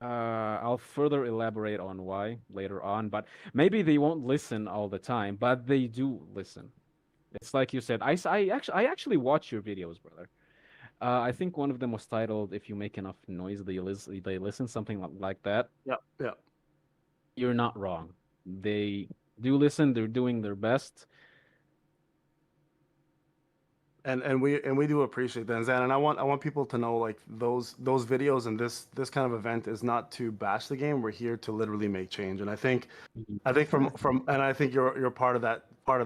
I'll further elaborate on why later on, but maybe they won't listen all the time, but they do listen. It's like you said, I actually watch your videos, brother. I think one of them was titled "If You Make Enough Noise, They Listen," something like that. Yeah. You're not wrong. They do listen. They're doing their best. And we do appreciate that, Zan. And I want people to know, like, those videos and this kind of event is not to bash the game. We're here to literally make change. And I think from and I think you're part of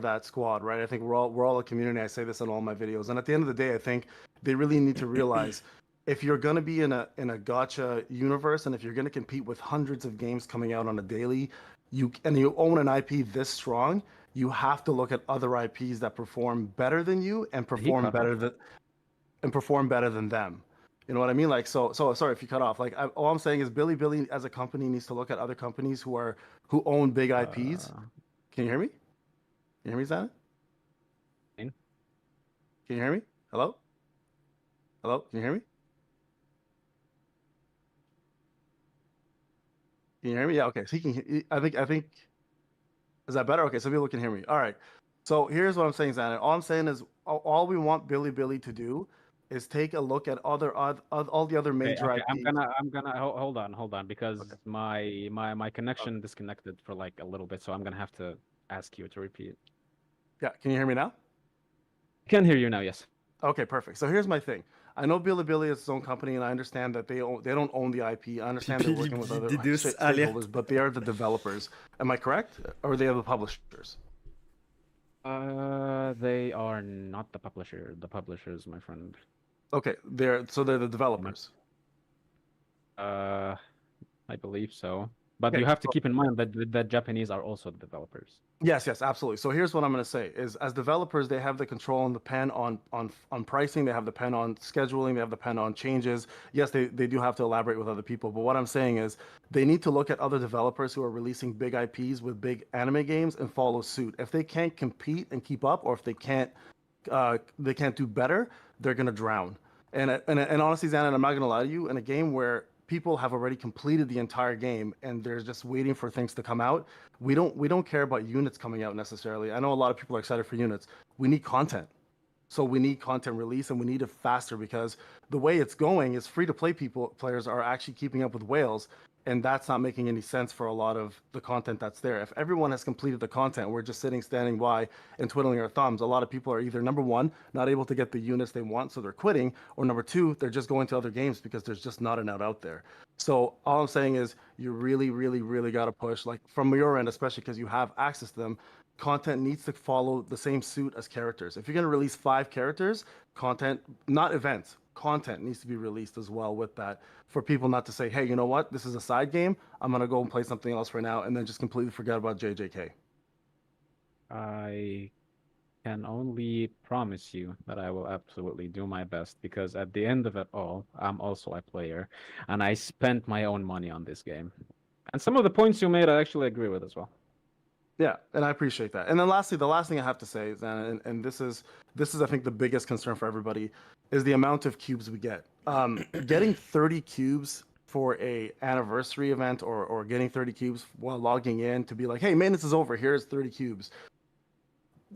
that squad, right? I think we're all a community. I say this in all my videos. And at the end of the day, I think they really need to realize if you're going to be in a gacha universe, and if you're going to compete with hundreds of games coming out on a daily, you own an IP this strong, you have to look at other IPs that perform better than you and perform better than them. You know what I mean? Like, so sorry if you cut off. Like, all I'm saying is Billy as a company needs to look at other companies who own big IPs. Can you hear me? Can you hear me, Zana? Can you hear me? Hello? Hello? Can you hear me? Can you hear me? Yeah. Okay. So he can. I think. Is that better? Okay. So people can hear me. All right. So here's what I'm saying, Xander. All I'm saying is all we want Billy to do is take a look at all the other major IPs. I'm gonna hold on because my connection disconnected for like a little bit, so I'm gonna have to ask you to repeat. Yeah. Can you hear me now? I can hear you now. Yes. Okay, perfect. So here's my thing. I know Bilibili is its own company, and I understand that they don't own the IP. I understand they're working with other DDoS alert. stakeholders, but they are the developers. Am I correct? Or they are the publishers? They are not the publisher. The publishers, my friend. Okay, they're the developers. I believe so. But Okay, you have to keep in mind that Japanese are also the developers. Yes, absolutely. So here's what I'm going to say: is as developers, they have the control and the pen on pricing. They have the pen on scheduling. They have the pen on changes. Yes, they do have to elaborate with other people. But what I'm saying is, they need to look at other developers who are releasing big IPs with big anime games and follow suit. If they can't compete and keep up, or if they can't do better, they're going to drown. And honestly, Xanon, I'm not going to lie to you. In a game where people have already completed the entire game and they're just waiting for things to come out, we don't care about units coming out necessarily. I know a lot of people are excited for units. We need content. So we need content release, and we need it faster, because the way it's going is free-to-play players are actually keeping up with whales, and that's not making any sense for a lot of the content that's there. If everyone has completed the content, we're just standing by and twiddling our thumbs. A lot of people are either, number one, not able to get the units they want, so they're quitting, or number two, they're just going to other games because there's just not enough out there. So all I'm saying is, you really, really, really got to push, like from your end, especially because you have access to them. Content needs to follow the same suit as characters. If you're going to release 5 characters, content, not events, content needs to be released as well with that, for people not to say, hey, you know what, this is a side game, I'm going to go and play something else for now, and then just completely forget about JJK. I can only promise you that I will absolutely do my best, because at the end of it all, I'm also a player, and I spent my own money on this game. And some of the points you made, I actually agree with as well. Yeah, and I appreciate that. And then lastly, the last thing I have to say is, and this is I think the biggest concern for everybody, is the amount of cubes we get. Getting 30 cubes for a anniversary event, or getting 30 cubes while logging in to be like, hey, maintenance is over, here's 30 cubes.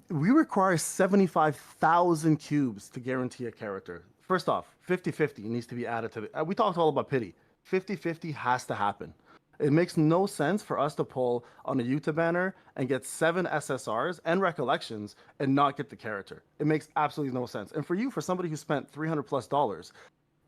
We require 75,000 cubes to guarantee a character. First off, 50-50 needs to be added to the... We talked all about pity. 50-50 has to happen. It makes no sense for us to pull on a YouTube banner and get 7 SSRs and recollections and not get the character. It makes absolutely no sense. And for somebody who spent $300+,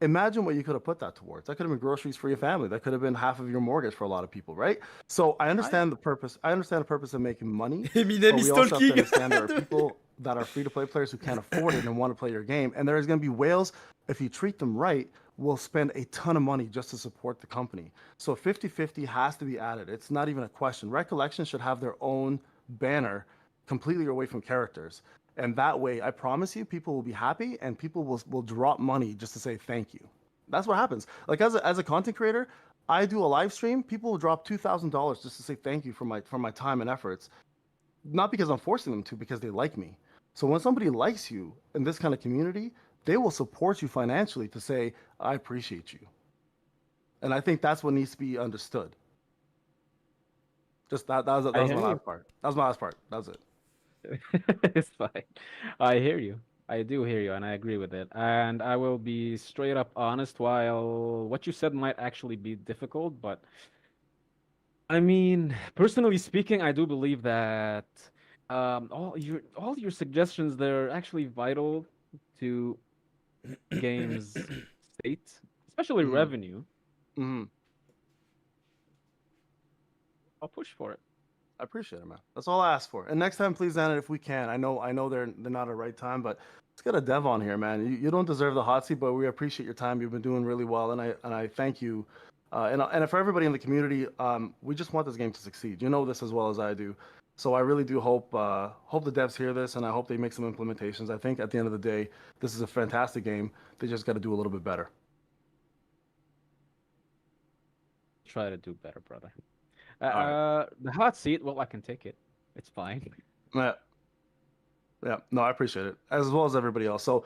imagine what you could have put that towards. That could have been groceries for your family. That could have been half of your mortgage for a lot of people, right? So I understand the purpose. I understand the purpose of making money. But we also have to understand there are people that are free-to-play players who can't afford it and want to play your game. And there's going to be whales, if you treat them right, will spend a ton of money just to support the company. So 50-50 has to be added. It's not even a question. Recollections should have their own banner completely away from characters. And that way, I promise you, people will be happy, and people will drop money just to say thank you. That's what happens. Like as a content creator, I do a live stream, people will drop $2,000 just to say thank you for my time and efforts. Not because I'm forcing them to, because they like me. So when somebody likes you in this kind of community, they will support you financially to say, I appreciate you. And I think that's what needs to be understood. Just that was my last part. That was my last part. That was it. It's fine. I hear you. I do hear you, and I agree with it. And I will be straight up honest, while what you said might actually be difficult, but I mean, personally speaking, I do believe that all your suggestions, they're actually vital to games state, especially revenue. Mm-hmm. I'll push for it. I appreciate it, man. That's all I ask for. And next time, please, Xanon, if we can. I know they're not at the right time, but let's get a dev on here, man. You don't deserve the hot seat, but we appreciate your time. You've been doing really well, and I thank you. And for everybody in the community, we just want this game to succeed. You know this as well as I do. So I really do hope the devs hear this, and I hope they make some implementations. I think at the end of the day, this is a fantastic game. They just got to do a little bit better. Try to do better, brother. Right. The hot seat, well, I can take it. It's fine. Yeah. No, I appreciate it, as well as everybody else. So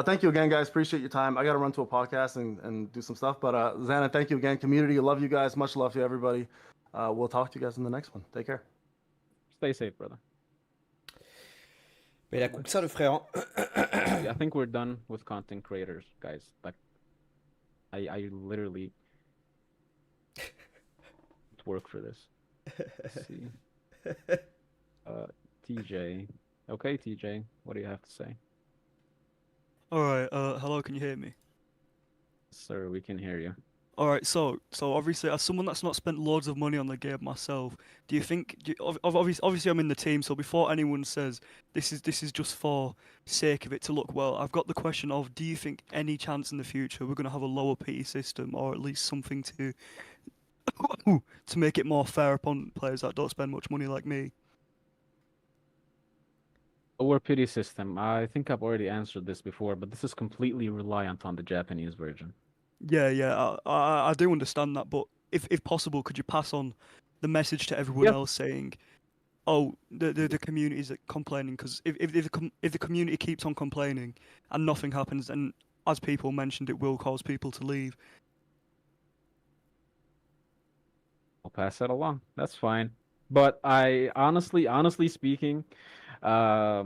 thank you again, guys. Appreciate your time. I got to run to a podcast and do some stuff. But Xanon, thank you again. Community, love you guys. Much love to everybody. We'll talk to you guys in the next one. Take care. Stay safe, brother. Mais la coupe ça, le frère. I think we're done with content creators, guys. Like, I literally work for this. Let's see. TJ. Okay, TJ. What do you have to say? All right. Hello. Can you hear me? Sir, we can hear you. All right. So obviously, as someone that's not spent loads of money on the game myself, do you think? Obviously, I'm in the team. So before anyone says this is just for sake of it to look well, I've got the question of: do you think any chance in the future we're going to have a lower PT system, or at least something to to make it more fair upon players that don't spend much money like me? Lower pity system. I think I've already answered this before, but this is completely reliant on the Japanese version. Yeah. I do understand that, but if possible, could you pass on the message to everyone Yep. else saying, "Oh, the community's complaining," because if the community keeps on complaining and nothing happens, then as people mentioned, it will cause people to leave. I'll pass that along. That's fine. But I honestly speaking, I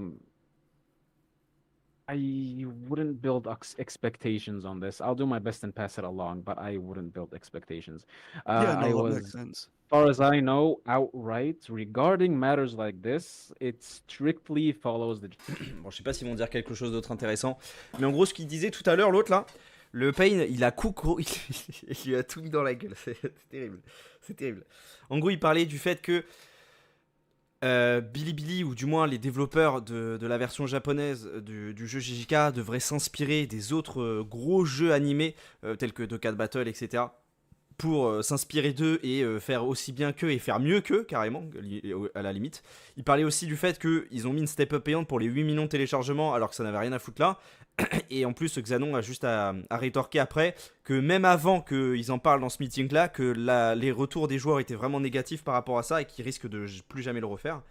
wouldn't build expectations on this. I'll do my best and pass it along, but I wouldn't build expectations. Yeah, I no, that was, makes sense. as far as I know, outright regarding matters like this, it strictly follows the. Bon, je sais pas s'ils vont dire quelque chose d'autre intéressant, mais en gros, ce qu'il disait tout à l'heure, l'autre là, le Payne, il a il lui a tout mis dans la gueule. C'est terrible. C'est terrible. En gros, il parlait du fait que Bilibili, ou du moins les développeurs de la version japonaise du jeu JJK, devraient s'inspirer des autres gros jeux animés, tels que Dokkan Battle, etc., pour s'inspirer d'eux et faire aussi bien qu'eux et faire mieux qu'eux, carrément, à la limite. Il parlait aussi du fait qu'ils ont mis une step-up payante pour les 8 millions de téléchargements, alors que ça n'avait rien à foutre là. Et en plus, Xanon a juste à rétorquer après que même avant qu'ils en parlent dans ce meeting-là, que les retours des joueurs étaient vraiment négatifs par rapport à ça et qu'ils risquent de plus jamais le refaire,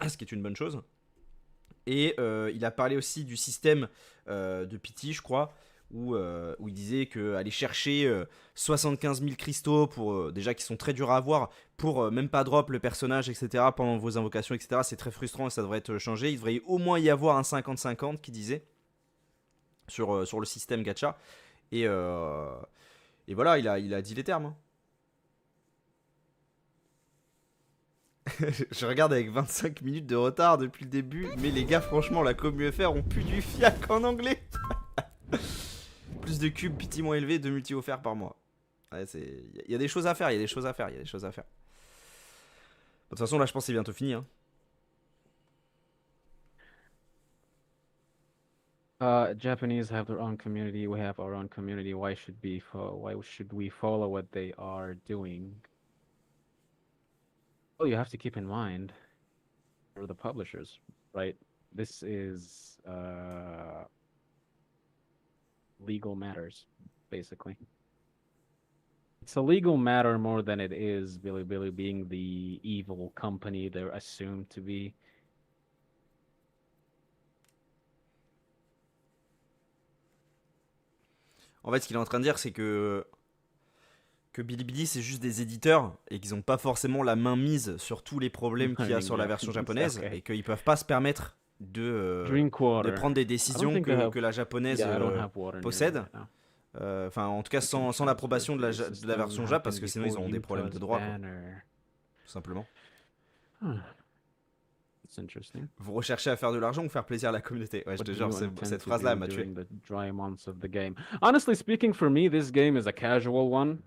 ce qui est une bonne chose. Et il a parlé aussi du système de PT, je crois, où il disait qu'aller chercher 75 000 cristaux, pour, déjà qui sont très durs à avoir, pour même pas drop le personnage, etc., pendant vos invocations, etc., c'est très frustrant et ça devrait être changé. Il devrait au moins y avoir un 50-50 qui disait sur le système gacha. Et voilà, il a dit les termes. Hein. Je regarde avec 25 minutes de retard depuis le début, mais les gars, franchement, la com UFR ont plus du fiac en anglais. Plus de cubes, PT moins élevé, 2 multi offerts par mois. Ouais, il y a des choses à faire, il y a des choses à faire. De toute façon, là, je pense que c'est bientôt fini. Hein. Japanese have their own community. We have our own community. Why should we follow what they are doing? Well, you have to keep in mind, for the publishers, right? This is legal matters, basically. It's a legal matter more than it is Bilibili being the evil company they're assumed to be. En fait, ce qu'il est en train de dire, c'est que Bilibili, c'est juste des éditeurs et qu'ils n'ont pas forcément la main mise sur tous les problèmes qu'il y a sur la version japonaise et qu'ils peuvent pas se permettre de prendre des décisions que la japonaise possède. Enfin, en tout cas, sans l'approbation de la version Jap, parce que sinon ils auront des problèmes de droit. Tout simplement. Vous recherchez à faire de l'argent ou faire plaisir à la communauté? Ouais, je te jure, cette phrase-là m'a tué. Honestly speaking, for me, this game is a casual one.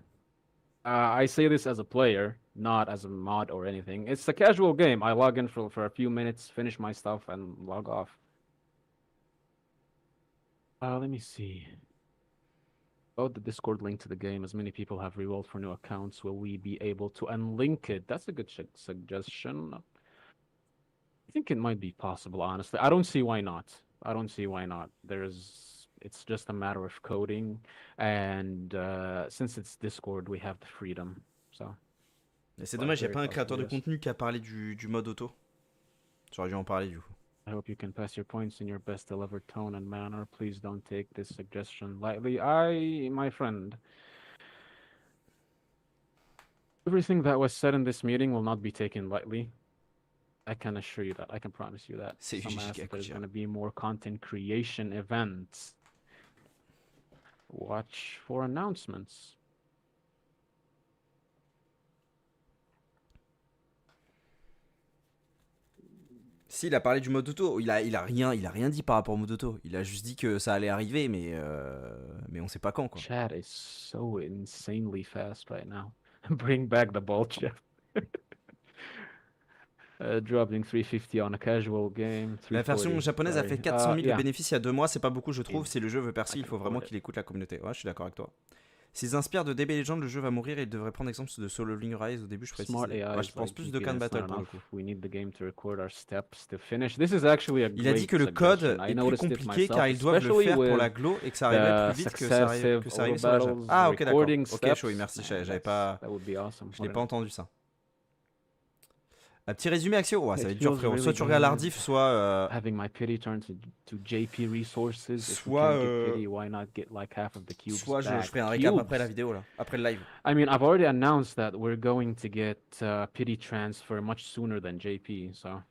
I say this as a player, not as a mod or anything. It's a casual game. I log in for a few minutes, finish my stuff, and log off. Let me see. About the Discord link to the game, as many people have re-rolled for new accounts, will we be able to unlink it? That's a good suggestion. I think it might be possible, honestly. I don't see why not. It's just a matter of coding, and since it's Discord, we have the freedom. So. C'est dommage, il n'y a pas un créateur de contenu qui a parlé du mode auto. J'aurais dû en parler du coup. I hope you can pass your points in your best delivered tone and manner. Please don't take this suggestion lightly. My friend, everything that was said in this meeting will not be taken lightly. I can assure you that. I can promise you that. There's going to be more content creation events. Watch for announcements. Si, il a parlé du mode auto. Il a rien dit par rapport au mode auto. Il a juste dit que ça allait arriver, mais on sait pas quand, quoi. Chat is so insanely fast right now. Bring back the ball, chat. Dropping 350 on a casual game. La version 340, japonaise a fait sorry. 400 000 de Yeah. bénéfices il y a 2 mois. C'est pas beaucoup, je trouve. Si le jeu veut percer, I il can faut vraiment afford it. qu'il écoute la communauté. Ouais, je suis d'accord avec toi. S'ils inspirent de DB Legend, le jeu va mourir et il devrait prendre exemple de Solo Leveling Rise au début, je précise. Smart AI Ouais, is je pense like plus de GP, Can that's Battle not pour le enough. coup. We need the game to record our steps to finish. This is actually a Il a dit great que le code suggestion. I est plus noticed it compliqué car myself, ils doivent le especially faire pour with la glo et que ça arriverait the plus vite que ça successive arrive sur la Jap. battles, Ah, ok, d'accord. recording Ok, steps. Shoei, merci. Man, J'avais pas. that would be awesome. Je l'ai What pas an- entendu ça. Un petit résumé, Axio. Ouais, ça va It être dur, feels frérot. really Soit tu regardes good l'Ardif, soit. having my pity turn to JP resources. If we Soit, can't get pity, why not get like half of the cubes Soit je back? ferai un récap après la Cubes. vidéo, là. Après le live. I mean, I've already announced that we're going to get pity transfer much sooner than JP, so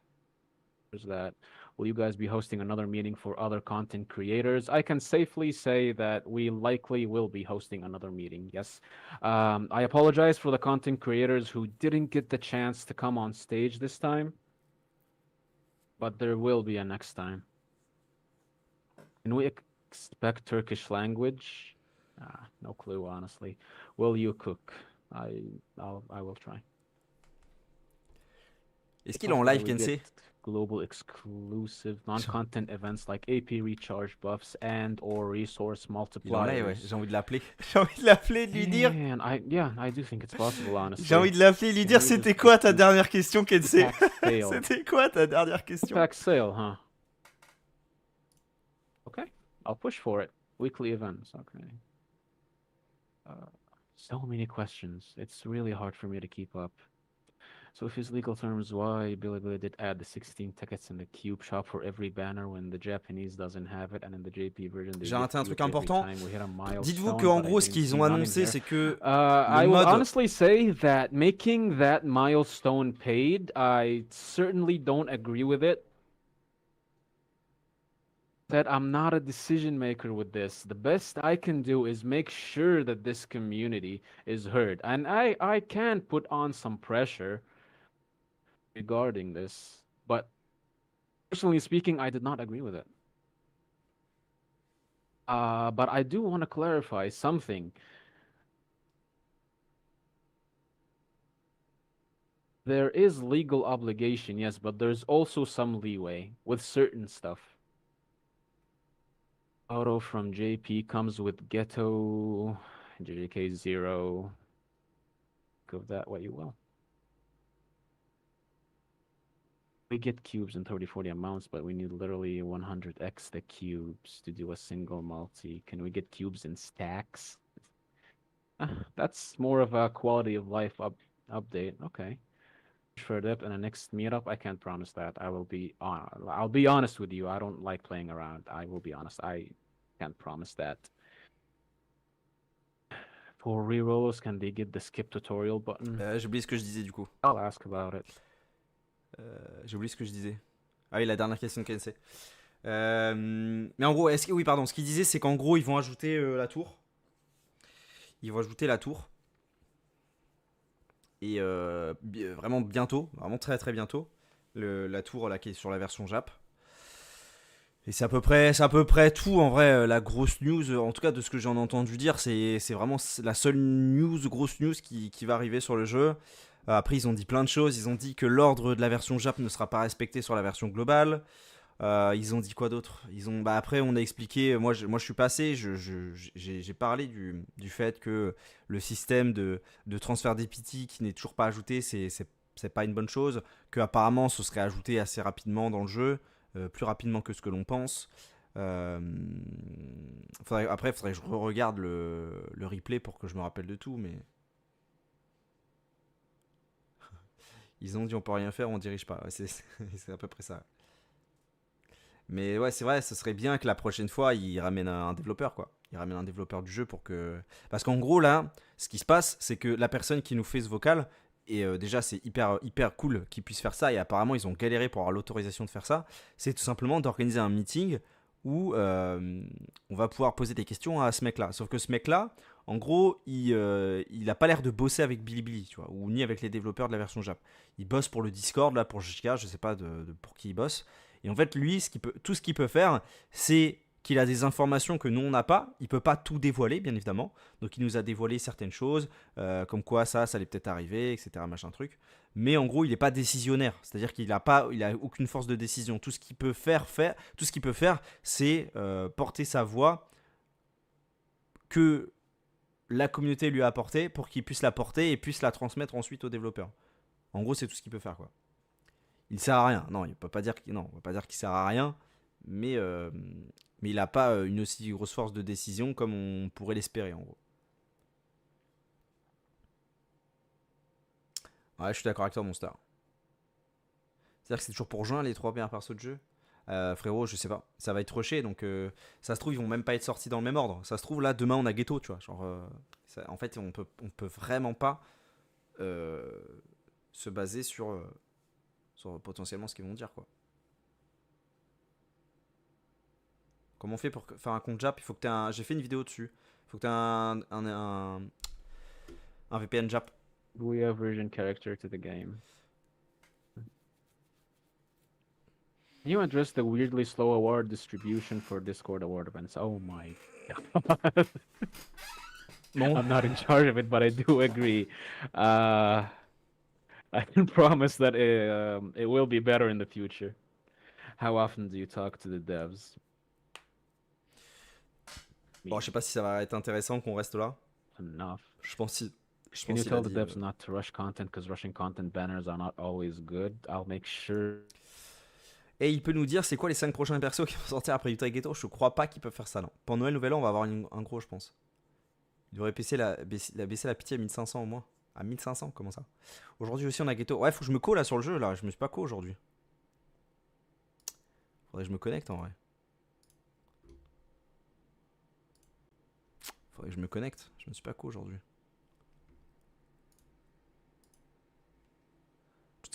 there's that. Will you guys be hosting another meeting for other content creators? I can safely say that we likely will be hosting another meeting, yes. I apologize for the content creators who didn't get the chance to come on stage this time, but there will be a next time. Can we expect Turkish language? No clue, honestly. Will you cook? I will try. Est-ce qu'il est en live, We Kensei? get global exclusive non-content events like AP recharge buffs and or resource Il est en multipliers. live, ouais. J'ai envie de l'appeler. J'ai envie de l'appeler, de lui dire. Man, I do think it's possible, honestly. J'ai envie de l'appeler, lui dire c'était quoi ta dernière question, Kensei? Fail. C'était quoi ta dernière question? Pack sale, huh? Okay, I'll push for it. Weekly events, okay. So many questions. It's really hard for me to keep up. So if his legal terms, why Bilibili did add the 16 tickets in the cube shop for every banner when the Japanese doesn't have it and in the JP version they J'ai raté un give truc cubes every important. time we hit a milestone, Dites-vous que but en I gros, ce didn't qu'ils see ont none in annoncé, here. c'est que I le will mode. honestly say that making that milestone paid, I certainly don't agree with it. That I'm not a decision maker with this. The best I can do is make sure that this community is heard. And I can put on some pressure regarding this. But personally speaking, I did not agree with it. But I do want to clarify something. There is legal obligation, yes, but there's also some leeway with certain stuff. Auto from JP comes with Geto, JK0. Go with that what you will. We get cubes in 30-40 amounts, but we need literally 100x the cubes to do a single multi. Can we get cubes in stacks? That's more of a quality of life update. Okay. For that in the next meetup, I can't promise that. I'll be honest with you. I don't like playing around. I will be honest. I can't promise that. For rerolls, can they get the skip tutorial button? J'ai oublié ce que je disais du coup. I'll ask about it. J'ai oublié ce que je disais. Ah oui, la dernière question de Kensei. Mais en gros, oui, pardon. Ce qu'il disait, c'est qu'en gros, ils vont ajouter la tour. Ils vont ajouter la tour. Et vraiment bientôt, vraiment très très bientôt, la tour là qui est sur la version Jap. Et c'est à peu près tout en vrai. La grosse news, en tout cas de ce que j'en ai entendu dire, c'est vraiment la seule grosse news qui va arriver sur le jeu. Après ils ont dit plein de choses. Ils ont dit que l'ordre de la version Jap ne sera pas respecté sur la version globale. Ils ont dit quoi d'autre? Après on a expliqué, moi je suis passé, j'ai parlé du fait que le système de transfert d'equity qui n'est toujours pas ajouté, c'est pas une bonne chose, que apparemment ce serait ajouté assez rapidement dans le jeu, plus rapidement que ce que l'on pense. Faudrait que je regarde le replay pour que je me rappelle de tout, mais ils ont dit on peut rien faire, on dirige pas. Ouais, c'est à peu près ça. Mais ouais, c'est vrai, ce serait bien que la prochaine fois, ils ramènent un développeur, quoi. Ils ramènent un développeur du jeu pour que... Parce qu'en gros, là, ce qui se passe, c'est que la personne qui nous fait ce vocal, et déjà, c'est hyper cool qu'ils puissent faire ça, et apparemment, ils ont galéré pour avoir l'autorisation de faire ça, c'est tout simplement d'organiser un meeting où on va pouvoir poser des questions à ce mec-là. Sauf que ce mec-là, En gros, il a pas l'air de bosser avec Bilibili, tu vois, ou ni avec les développeurs de la version Jap. Il bosse pour le Discord, là, pour JK, je sais pas pour qui il bosse. Et en fait, lui, tout ce qu'il peut faire, c'est qu'il a des informations que nous, on n'a pas. Il peut pas tout dévoiler, bien évidemment. Donc, il nous a dévoilé certaines choses, comme quoi ça allait peut-être arriver, etc., machin truc. Mais en gros, il n'est pas décisionnaire. C'est-à-dire qu'il a aucune force de décision. Tout ce qu'il peut faire, c'est porter sa voix que la communauté lui a apporté pour qu'il puisse la porter et puisse la transmettre ensuite aux développeurs. En gros, c'est tout ce qu'il peut faire, quoi. Il sert à rien. Non, on va pas dire qu'il sert à rien, mais il n'a pas une aussi grosse force de décision comme on pourrait l'espérer, en gros. Ouais, je suis d'accord avec toi, mon star. C'est-à-dire que c'est toujours pour juin les 3 premières persos de jeu. Frérot, je sais pas. Ça va être rushé, donc ça se trouve, ils vont même pas être sortis dans le même ordre. Ça se trouve, là, demain, on a Geto, tu vois. Genre, en fait, on peut vraiment pas se baser sur potentiellement ce qu'ils vont dire, quoi. Comment on fait pour faire un compte Jap? Il faut que tu aies J'ai fait une vidéo dessus. Il faut que tu aies un VPN Jap. We have version character to the game. Can you address the weirdly slow award distribution for Discord award events? Oh my god. Bon. I'm not in charge of it, but I do agree. I can promise that it will be better in the future. How often do you talk to the devs? Bon, je sais pas si ça va être intéressant qu'on reste là. Enough. Je pense si. Can you tell the devs not to rush content because rushing content banners are not always good? I'll make sure. Et il peut nous dire c'est quoi les 5 prochains persos qui vont sortir après Utah et Geto? Je crois pas qu'ils peuvent faire ça, non. Pour Noël, Nouvel An, on va avoir un gros, je pense. Il devrait baisser la pitié à 1500 au moins. À 1500, comment ça? Aujourd'hui aussi, on a Geto. Ouais, faut que je me co là sur le jeu, là. Je me suis pas co aujourd'hui. Faudrait que je me connecte en vrai. Faudrait que je me connecte. Je me suis pas co aujourd'hui.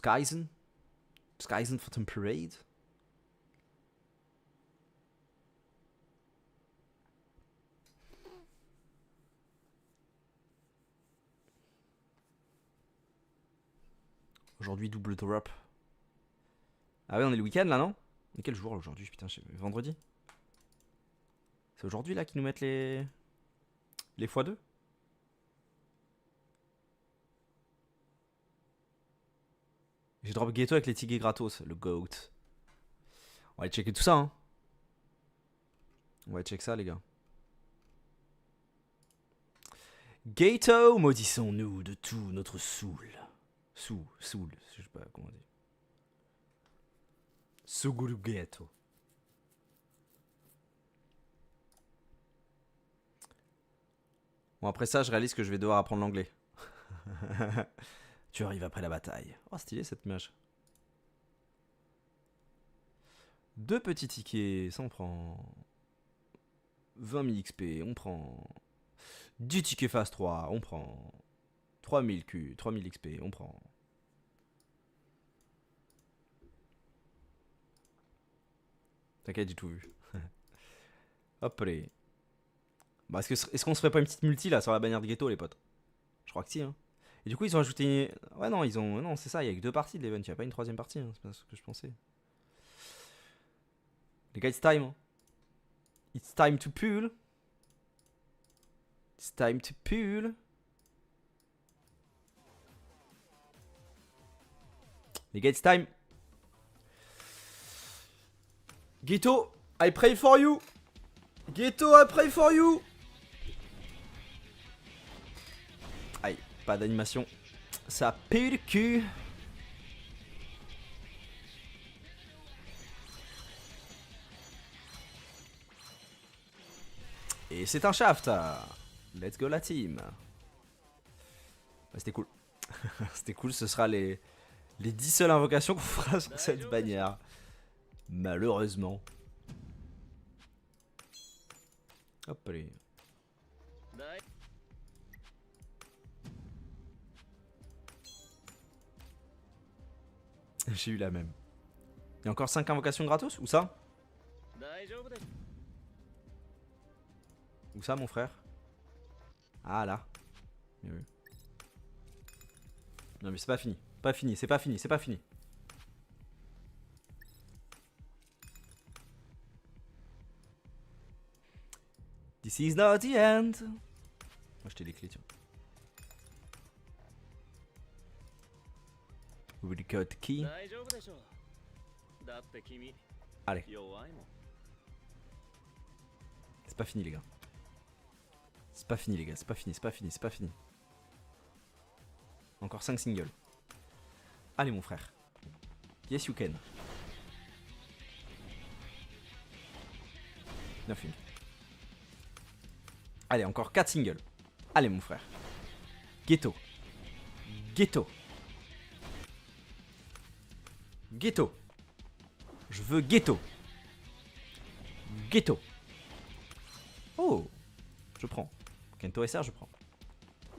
Kaisen for the parade. Aujourd'hui, double drop. Ah ouais, on est le week-end là, non? Mais quel jour aujourd'hui? Putain, vendredi? C'est aujourd'hui là qu'ils nous mettent les x2? J'ai drop Geto avec les tickets gratos, le GOAT. On va aller checker tout ça, hein. On va checker ça, les gars. Geto, maudissons-nous de tout notre soul. Soul, je sais pas comment on dit. Suguru Geto. Bon, après ça, je réalise que je vais devoir apprendre l'anglais. Tu arrives après la bataille. Oh, stylé cette image. 2 petits tickets, ça on prend. 20 000 XP, on prend. 10 tickets phase 3, on prend. 3000 Q, 3000 XP, on prend. T'inquiète, j'ai tout vu. Hop, allez. Bah, est-ce qu'on se ferait pas une petite multi là sur la bannière de Geto, les potes? Je crois que si, hein. Et du coup, ils ont ajouté. Ouais, non, non, c'est ça, il y a que 2 parties de l'event, il n'y a pas une 3ème partie, hein. C'est pas ce que je pensais. Les gars, it's time. Hein. It's time to pull. It's time to pull. Les gars, it's time. Geto, I pray for you. Geto, I pray for you. Aïe, pas d'animation. Ça pue le cul. Et c'est un shaft. Let's go la team. Bah, c'était cool. C'était cool, ce sera les 10 seules invocations qu'on fera sur cette bannière. Malheureusement. Hop allez. J'ai eu la même. Il y a encore 5 invocations gratos? Où ça? Où ça mon frère? Ah là. Bien vu. Non mais c'est pas fini. Pas fini, c'est pas fini, c'est pas fini. This is not the end. Moi j'étais les clés, tiens. We got the key. Allez. C'est pas fini les gars. C'est pas fini les gars, c'est pas fini, c'est pas fini, c'est pas fini. Encore 5 singles. Allez mon frère. Yes you can. Nothing. Allez, encore 4 singles. Allez mon frère. Geto. Geto. Geto. Je veux Geto. Geto. Oh. Je prends. Kento SR, je prends.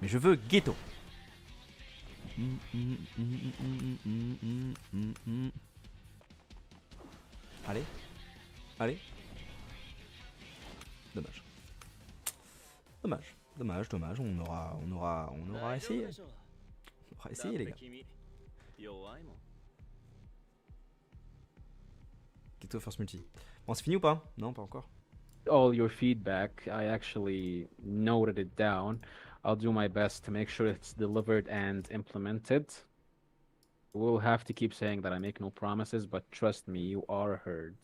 Mais je veux Geto. Allez. Allez. Dommage. Dommage. Dommage, dommage. On aura essayé. On aura essayé les gars. Geto first multi. Bon, c'est fini ou pas? Non, pas encore. All your feedback, I actually noted it down. I'll do my best to make sure it's delivered and implemented. We'll have to keep saying that I make no promises, but trust me, you are heard.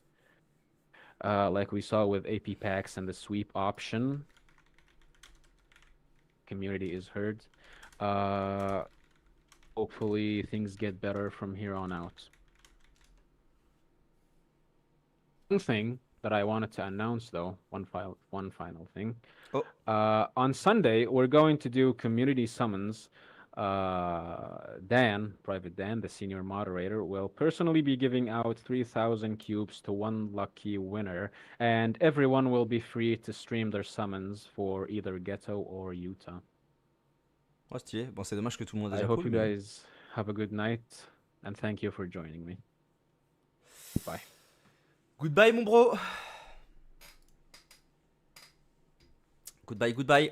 Like we saw with AP packs and the sweep option, community is heard. Hopefully things get better from here on out. One thing that I wanted to announce though, one final thing. Oh. On Sunday, we're going to do community summons. Dan, Private Dan, the senior moderator, will personally be giving out 3,000 cubes to one lucky winner, and everyone will be free to stream their summons for either Geto or Utah. Oh, stylé. Bon, c'est dommage que tout le monde a I déjà hope cool, you mais- guys have a good night, and thank you for joining me. Bye. Goodbye mon bro. Goodbye, goodbye.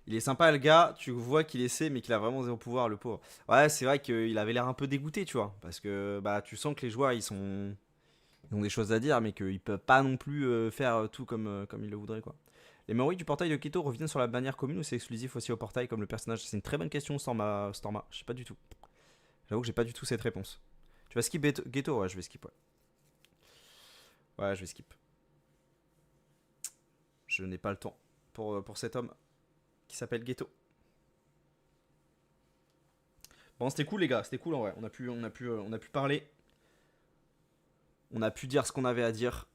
Il est sympa le gars, tu vois qu'il essaie mais qu'il a vraiment zéro pouvoir le pauvre. Ouais, c'est vrai qu'il avait l'air un peu dégoûté, tu vois. Parce que bah tu sens que les joueurs ils ont des choses à dire mais qu'ils peuvent pas non plus faire tout comme ils le voudraient quoi. Les mémories du portail de Geto reviennent sur la bannière commune ou c'est exclusif aussi au portail comme le personnage? C'est une très bonne question Storma. Je sais pas du tout. J'avoue que j'ai pas du tout cette réponse. Tu vas skip Geto? Ouais, je vais skip, ouais. Ouais, je vais skip. Je n'ai pas le temps pour cet homme qui s'appelle Geto. Bon, c'était cool les gars, c'était cool en vrai. On a pu parler. On a pu dire ce qu'on avait à dire.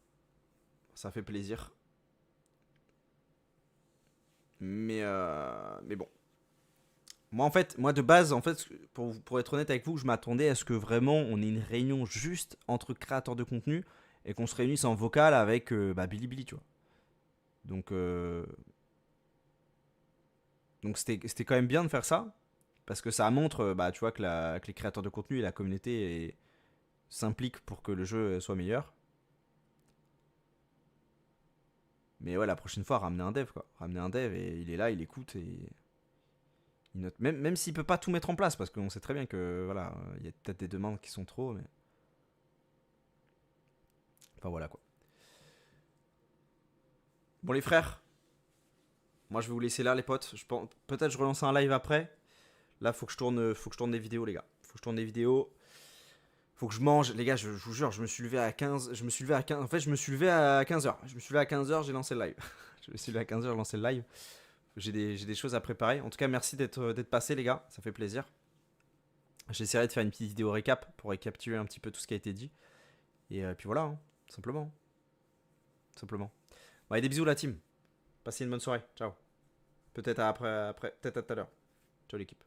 Ça fait plaisir. Mais bon. Moi de base, en fait, pour être honnête avec vous, je m'attendais à ce que vraiment on ait une réunion juste entre créateurs de contenu et qu'on se réunisse en vocal avec Bilibili, tu vois. Donc c'était quand même bien de faire ça parce que ça montre, tu vois, que les créateurs de contenu et la communauté s'impliquent pour que le jeu soit meilleur. Mais ouais, la prochaine fois, ramener un dev, quoi. Ramener un dev et il est là, il écoute et il note. Même s'il peut pas tout mettre en place, parce qu'on sait très bien que voilà, il y a peut-être des demandes qui sont trop, mais. Enfin voilà quoi. Bon les frères, moi je vais vous laisser là les potes. Peut-être je relance un live après. Là faut que je tourne des vidéos les gars. Faut que je tourne des vidéos. Faut que je mange. Les gars, je vous jure, je me suis levé à 15. En fait, je me suis levé à 15h. Je me suis levé à 15h, j'ai lancé le live. Je me suis levé à 15h, j'ai lancé le live. J'ai des choses à préparer. En tout cas, merci d'être passé, les gars. Ça fait plaisir. J'essaierai de faire une petite vidéo récap pour récapituler un petit peu tout ce qui a été dit. Et puis voilà, hein, simplement. Simplement. Bon, allez, des bisous, la team. Passez une bonne soirée. Ciao. Peut-être après. Peut-être à tout à l'heure. Ciao, l'équipe.